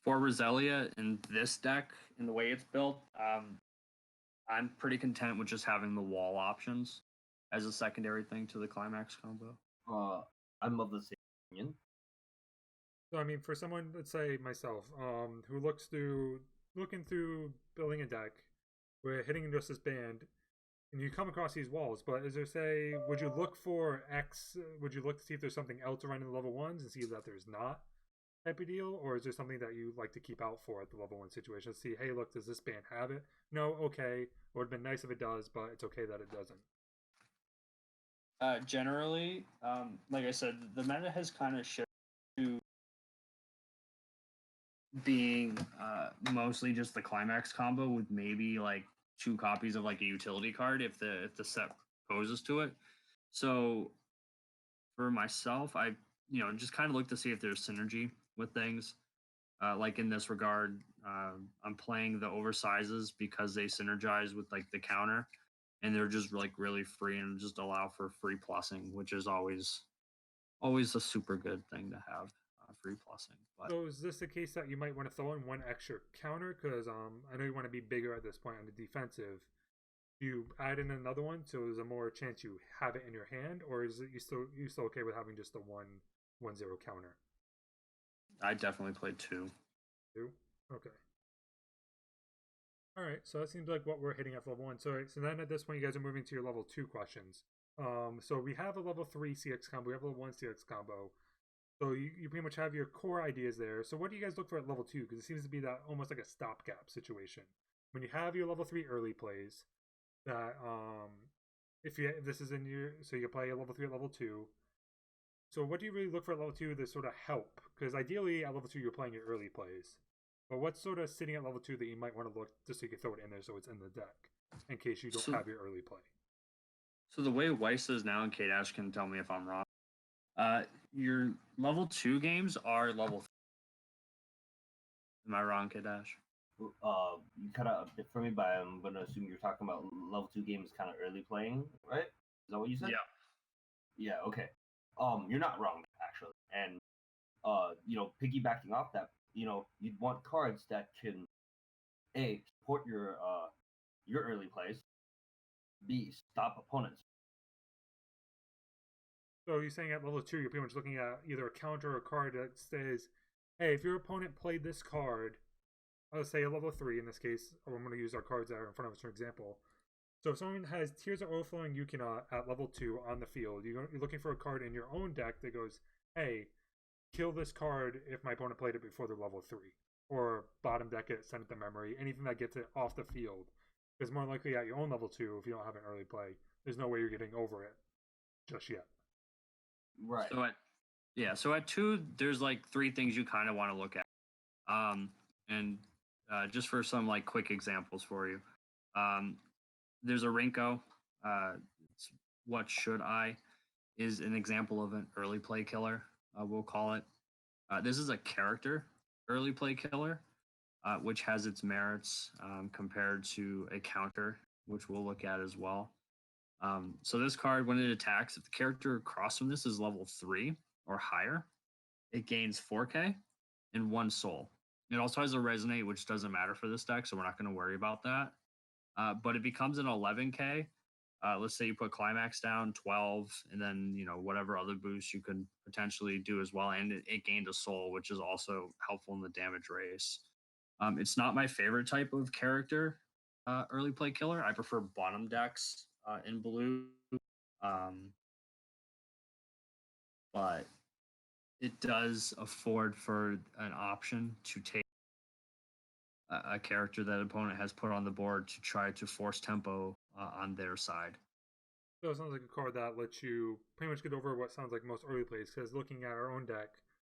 For Roselia in this deck, in the way it's built, I'm pretty content with just having the wall options as a secondary thing to the climax combo. I'm of the same opinion. So I mean, for someone, let's say myself, who looking through building a deck, we're hitting just this band, and you come across these walls, but is there would you look for X? Would you look to see if there's something else around in the level 1s and see that there's not type of deal, or is there something that you like to keep out for at the level 1 situation? See, hey, look, does this band have it? No, okay. It would have been nice if it does, but it's okay that it doesn't. Generally, like I said, the meta has kind of shifted to being mostly just the climax combo with maybe like 2 copies of like a utility card if the set poses to it. So for myself, I just kind of look to see if there's synergy with things. Like in this regard, I'm playing the oversizes because they synergize with like the counter, and they're just like really free and just allow for free plussing, which is always a super good thing to have, free plussing. But so is this the case that you might want to throw in 1 extra counter? Because I know you want to be bigger at this point on the defensive. Do you add in another one so there's a more chance you have it in your hand, or is it you still okay with having just the 1-1-0 counter? I definitely played 2. 2? Okay. All right, so that seems like what we're hitting at level 1. So then at this point, you guys are moving to your level 2 questions. So we have a level 3 CX combo, we have a level 1 CX combo. So you pretty much have your core ideas there. So what do you guys look for at level 2? Because it seems to be that almost like a stopgap situation. When you have your level 3 early plays, that if this is in your, so you play a level 3 at level 2. So what do you really look for at level 2 to sort of help? Because ideally at level 2 you're playing your early plays. But what's sort of sitting at level 2 that you might want to look just so you can throw it in there so it's in the deck in case you don't have your early play? So the way Weiss is now, and Kate Ash can tell me if I'm wrong. Your level 2 games are level 3. Am I wrong, Kate Ash? You kind of for me, but I'm gonna assume you're talking about level 2 games, kind of early playing, right? Is that what you said? Yeah. Yeah. Okay. You're not wrong actually, and piggybacking off that, you'd want cards that can A, support your early plays, B, stop opponents. So you're saying at level 2, you're pretty much looking at either a counter or a card that says, hey, if your opponent played this card, let's say a level 3 in this case, or I'm going to use our cards that are in front of us for example. So if someone has Tears of Overflowing Yukina at level 2 on the field, you're looking for a card in your own deck that goes, hey, kill this card if my opponent played it before they're level 3. Or bottom deck it, send it to memory, anything that gets it off the field. Because more likely at your own level 2, if you don't have an early play, there's no way you're getting over it just yet. Right. So at 2, there's like 3 things you kind of want to look at. And just for some like quick examples for you. There's a Rinko. What should I is an example of an early play killer. We'll call it. This is a character early play killer, which has its merits compared to a counter, which we'll look at as well. So this card, when it attacks, if the character across from this is level 3 or higher, it gains 4K and 1 soul. It also has a resonate, which doesn't matter for this deck, so we're not going to worry about that. But it becomes an 11K. Let's say you put Climax down 12, and then whatever other boosts you could potentially do as well, and it gained a soul, which is also helpful in the damage race. It's not my favorite type of character early play killer. I prefer bottom decks in blue, but it does afford for an option to take a character that opponent has put on the board to try to force tempo on their side. So it sounds like a card that lets you pretty much get over what sounds like most early plays, because looking at our own deck,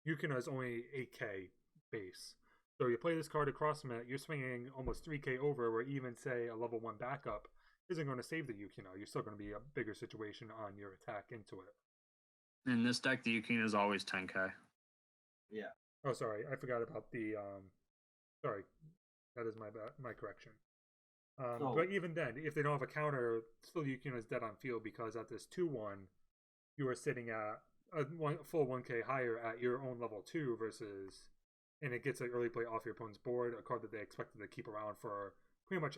Yukina is only 8K base. So you play this card across from it, you're swinging almost 3K over, where even, say, a level 1 backup isn't going to save the Yukina. You're still going to be a bigger situation on your attack into it. In this deck, the Yukina is always 10K. Yeah. Oh, sorry. I forgot about the... Sorry. That is my correction. But even then, if they don't have a counter, still Yukina is dead on field, because at this 2-1, you are sitting at a full 1K higher at your own level 2 versus... And it gets an early play off your opponent's board, a card that they expected to keep around for pretty much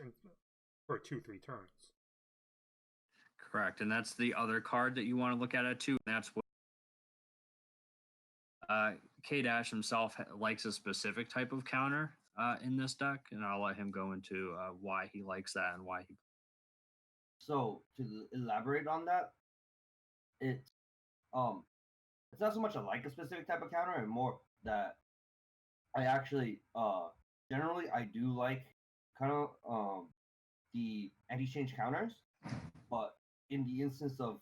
for 2-3 turns. Correct, and that's the other card that you want to look at too. And that's what K-Dash himself likes, a specific type of counter in this deck, and I'll let him go into why he likes that and why he. So to elaborate on that, it's not so much I like a specific type of counter, and more that I actually generally I do like kind of the anti-change counters, but in the instance of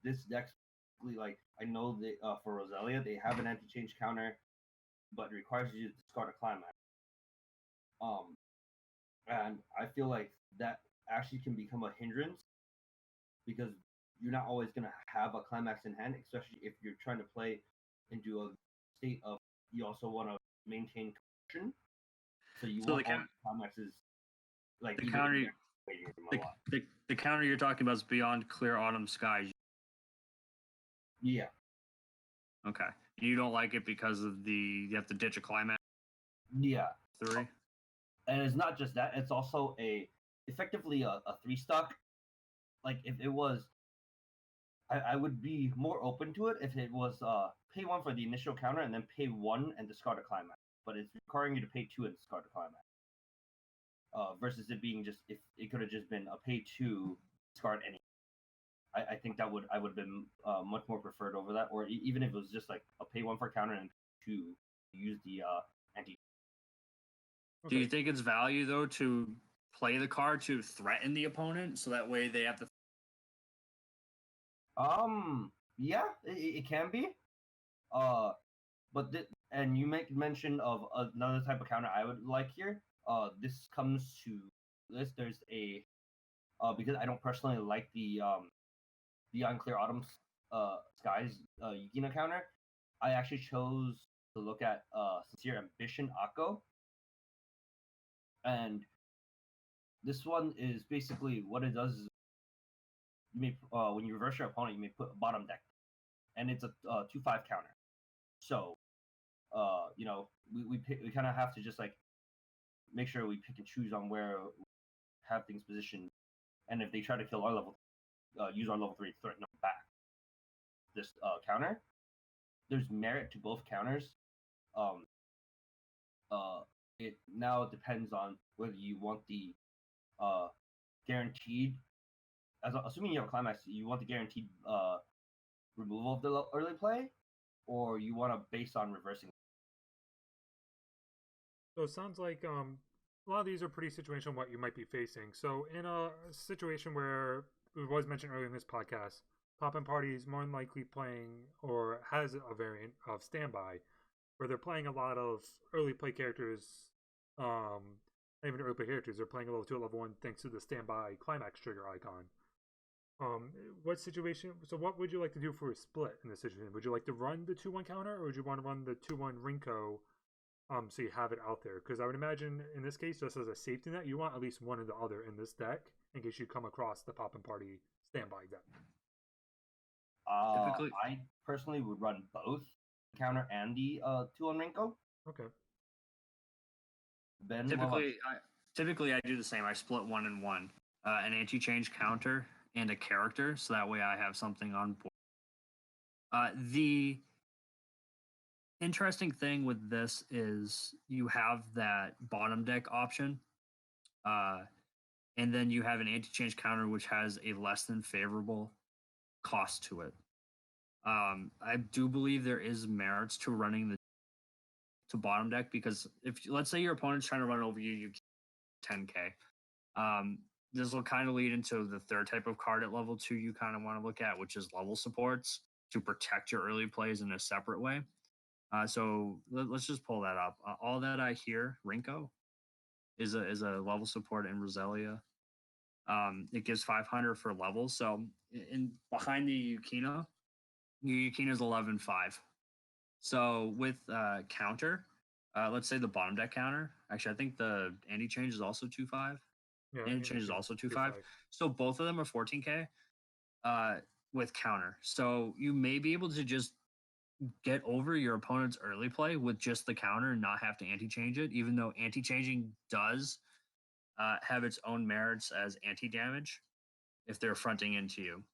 this deck, like I know that for Roselia they have an anti-change counter, but it requires you to discard a Climax. And I feel like that actually can become a hindrance, because you're not always gonna have a Climax in hand, especially if you're trying to play into a state of you also want to maintain control. So you want all Climaxes, like the counter. The counter you're talking about is Beyond Clear Autumn Skies. Yeah. Okay. You don't like it because of you have to ditch a Climax? Yeah. 3? And it's not just that, it's also effectively a 3-stock. Like if it was, I would be more open to it if it was pay 1 for the initial counter and then pay 1 and discard a Climax. But it's requiring you to pay 2 and discard a Climax. Versus it being just, if it could have just been a pay 2, discard any. I think I would have been much more preferred over that, or even if it was just like a pay 1 for counter and 2 use the anti. Okay. Do you think it's value though to play the card to threaten the opponent, so that way they have to? Yeah, it can be. But and you make mention of another type of counter I would like here. This comes to this. There's a because I don't personally like the Beyond Clear Autumn Skies Yukina counter, I actually chose to look at Sincere Ambition Akko. And this one is basically what it does is you may when you reverse your opponent, you may put bottom deck, and it's a 2/5 counter. So we kind of have to just like make sure we pick and choose on where we have things positioned, and if they try to kill our level, use our level 3 to threaten them back. This counter, there's merit to both counters. It now depends on whether you want the guaranteed, assuming you have a climax, you want the guaranteed removal of the early play, or you want to base on reversing. So it sounds like a lot of these are pretty situational what you might be facing. So in a situation where it was mentioned earlier in this podcast, Poppin' Party is more than likely playing or has a variant of Standby, where they're playing a lot of early play characters. Not even early play characters, they're playing a level 2 or level 1 thanks to the Standby climax trigger icon. What situation? So, what would you like to do for a split in this situation? Would you like to run the 2/1 counter, or would you want to run the 2/1 Rinko? So you have it out there, because I would imagine in this case, just as a safety net, you want at least one or the other in this deck in case you come across the Poppin' Party Standby deck. Typically, I personally would run both the counter and the 2/1 Rinko. Okay. Ben, typically I do the same. I split 1 and 1, an anti-change counter and a character, so that way I have something on board. The interesting thing with this is you have that bottom deck option, and then you have an anti-change counter which has a less than favorable cost to it. I do believe there is merits to running the to bottom deck, because if let's say your opponent's trying to run over you, you 10k. This will kind of lead into the third type of card at level 2 you kind of want to look at, which is level supports to protect your early plays in a separate way. So let's just pull that up. All that I hear, Rinko, is a level support in Roselia. It gives 500 for levels. So in behind the Yukina is 11.5. So with counter, let's say the bottom deck counter. Actually, I think the anti-change is also 2.5. Yeah. Anti-change is also 2.5. So both of them are 14k with counter. So you may be able to just get over your opponent's early play with just the counter and not have to anti-change it, even though anti-changing does have its own merits as anti-damage if they're fronting into you.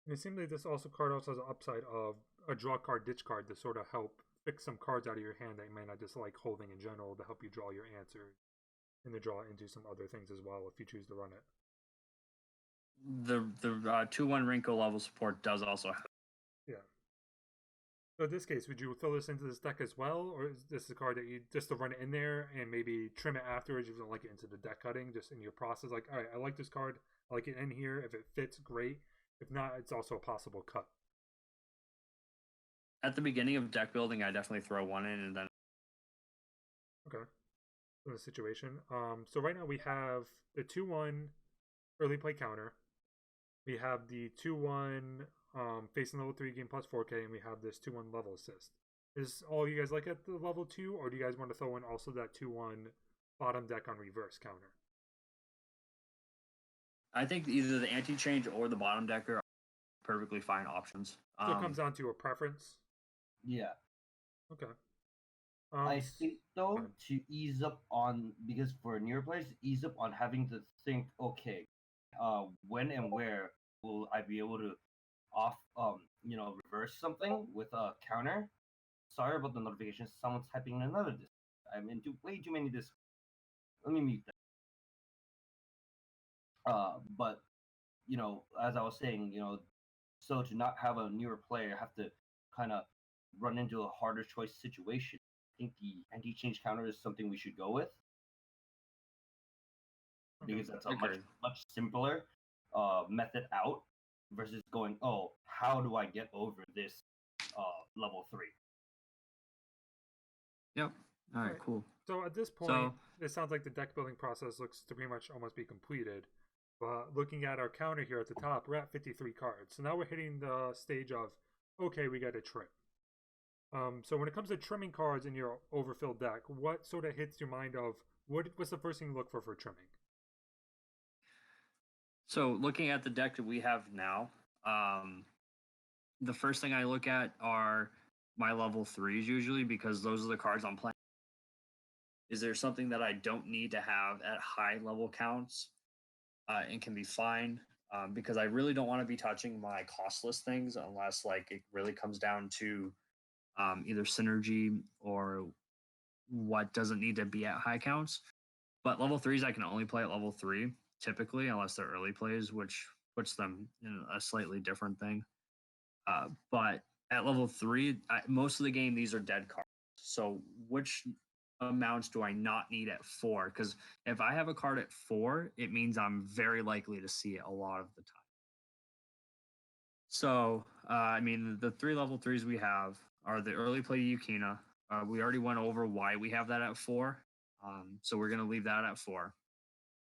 And it seems like this card also has an upside of a draw card, ditch card to sort of help fix some cards out of your hand that you may not just like holding in general to help you draw your answer and to draw into some other things as well if you choose to run it. The 2/1 Rinko level support does also have. Yeah. So in this case, would you throw this into this deck as well, or is this a card that you just to run it in there and maybe trim it afterwards? You don't like it into the deck cutting, just in your process. Like, all right, I like this card. I like it in here. If it fits, great. If not, it's also a possible cut. At the beginning of deck building, I definitely throw one in and then. Okay. In the situation. So right now we have the 2/1 early play counter. We have the 2/1 facing level 3 game plus 4k, and we have this 2/1 level assist. Is all you guys like at the level 2, or do you guys want to throw in also that 2/1 bottom deck on reverse counter? I think either the anti-change or the bottom decker are perfectly fine options. So it comes down to a preference. Yeah. Okay. I think though to ease up on, because for newer players, ease up on having to think, okay, when and where will I be able to reverse something with a counter? Sorry about the notifications. Someone's typing in another disc. I'm into way too many discs. Let me mute that. But as I was saying, so to not have a newer player have to kind of run into a harder choice situation, I think the anti-change counter is something we should go with, because that's a much simpler method out versus going, oh, how do I get over this level 3? Yep. All right, cool. So at this point, it sounds like the deck building process looks to pretty much almost be completed. But looking at our counter here at the top, we're at 53 cards. So now we're hitting the stage of, okay, we got to trim. So when it comes to trimming cards in your overfilled deck, what sort of hits your mind of what's the first thing you look for trimming? So looking at the deck that we have now, the first thing I look at are my level 3s usually, because those are the cards I'm playing. Is there something that I don't need to have at high level counts and can be fine? Because I really don't want to be touching my costless things unless like it really comes down to either synergy or what doesn't need to be at high counts. But level 3s I can only play at level 3 typically, unless they're early plays, which puts them in a slightly different thing. But at level 3, most of the game these are dead cards. So which amounts do I not need at 4? Because if I have a card at 4, it means I'm very likely to see it a lot of the time. So I mean, the 3 level 3s we have are the early play Yukina. We already went over why we have that at 4. So we're going to leave that at 4.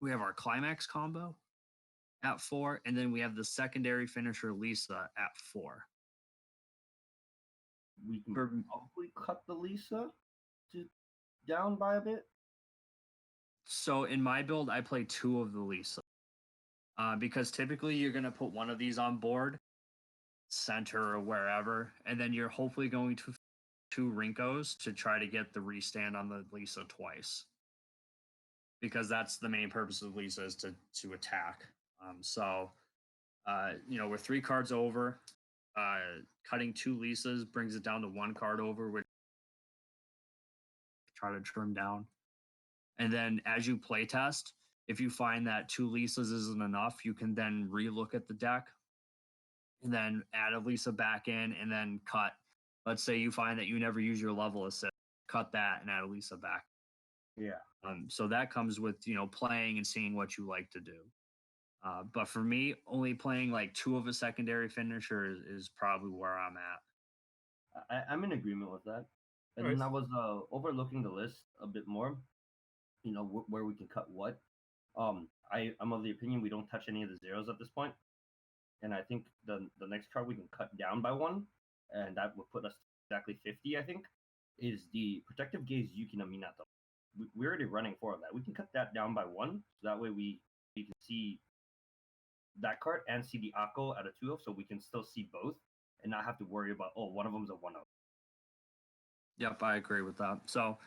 We have our climax combo at 4, and then we have the secondary finisher Lisa at 4. We can probably cut the Lisa down by a bit. So in my build, I play 2 of the Lisa because typically you're going to put one of these on board, center or wherever, and then you're hopefully going to 2 Rinkos to try to get the restand on the Lisa twice. Because that's the main purpose of Lisa is to attack. We're 3 cards over. Cutting 2 Lisas brings it down to 1 card over, which try to trim down. And then as you play test, if you find that 2 Lisas isn't enough, you can then relook at the deck and then add a Lisa back in and then cut. Let's say you find that you never use your level assist, cut that and add a Lisa back. Yeah. So that comes with, playing and seeing what you like to do. But for me, only playing like 2 of a secondary finisher is probably where I'm at. I'm in agreement with that. And Nice. then I was overlooking the list a bit more, where we can cut what. I'm of the opinion we don't touch any of the zeros at this point. And I think the next card we can cut down by 1, and that would put us exactly 50, I think, is the Protective Gaze Yukina Minato. We're already running 4 of that. We can cut that down by 1, so that way we can see that card and see the Akko at a 2-0, so we can still see both and not have to worry about, one of them's a 1-0. Yep, I agree with that. So,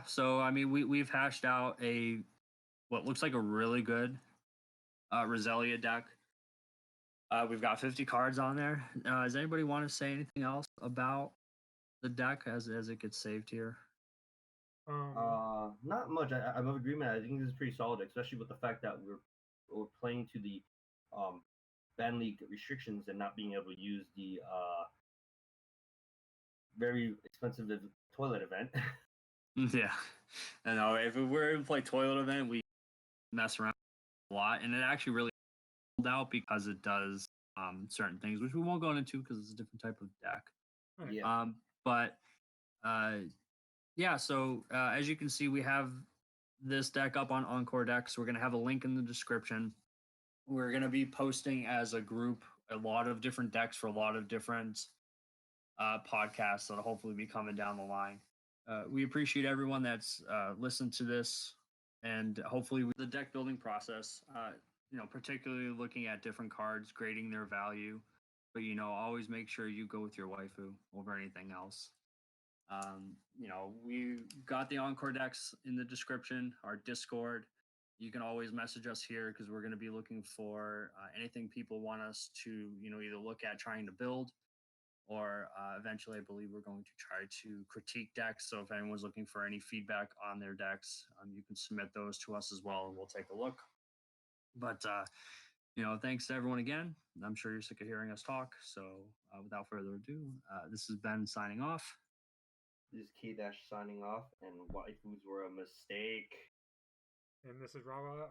so I mean, we've hashed out what looks like a really good Roselia deck. We've got 50 cards on there. Does anybody want to say anything else about the deck as it gets saved here? Not much. I'm of agreement. I think this is pretty solid, especially with the fact that we're playing to the ban league restrictions and not being able to use the very expensive toilet event. Yeah, I know. If we were to play toilet event, we mess around a lot, and it actually really out because it does certain things, which we won't go into because it's a different type of deck. Yeah. So as you can see, we have this deck up on Encore Decks. We're going to have a link in the description. We're going to be posting as a group a lot of different decks for a lot of different podcasts that'll hopefully be coming down the line. We appreciate everyone that's listened to this, and hopefully the deck building process, particularly looking at different cards, grading their value, but always make sure you go with your waifu over anything else. We got the Encore decks in the description, our Discord. You can always message us here because we're going to be looking for anything people want us to, either look at trying to build, or eventually I believe we're going to try to critique decks. So if anyone's looking for any feedback on their decks, you can submit those to us as well, and we'll take a look. But thanks to everyone again. I'm sure you're sick of hearing us talk. So without further ado, this is Ben signing off. This is K-Dash signing off, and waifus were a mistake. And this is Rawa.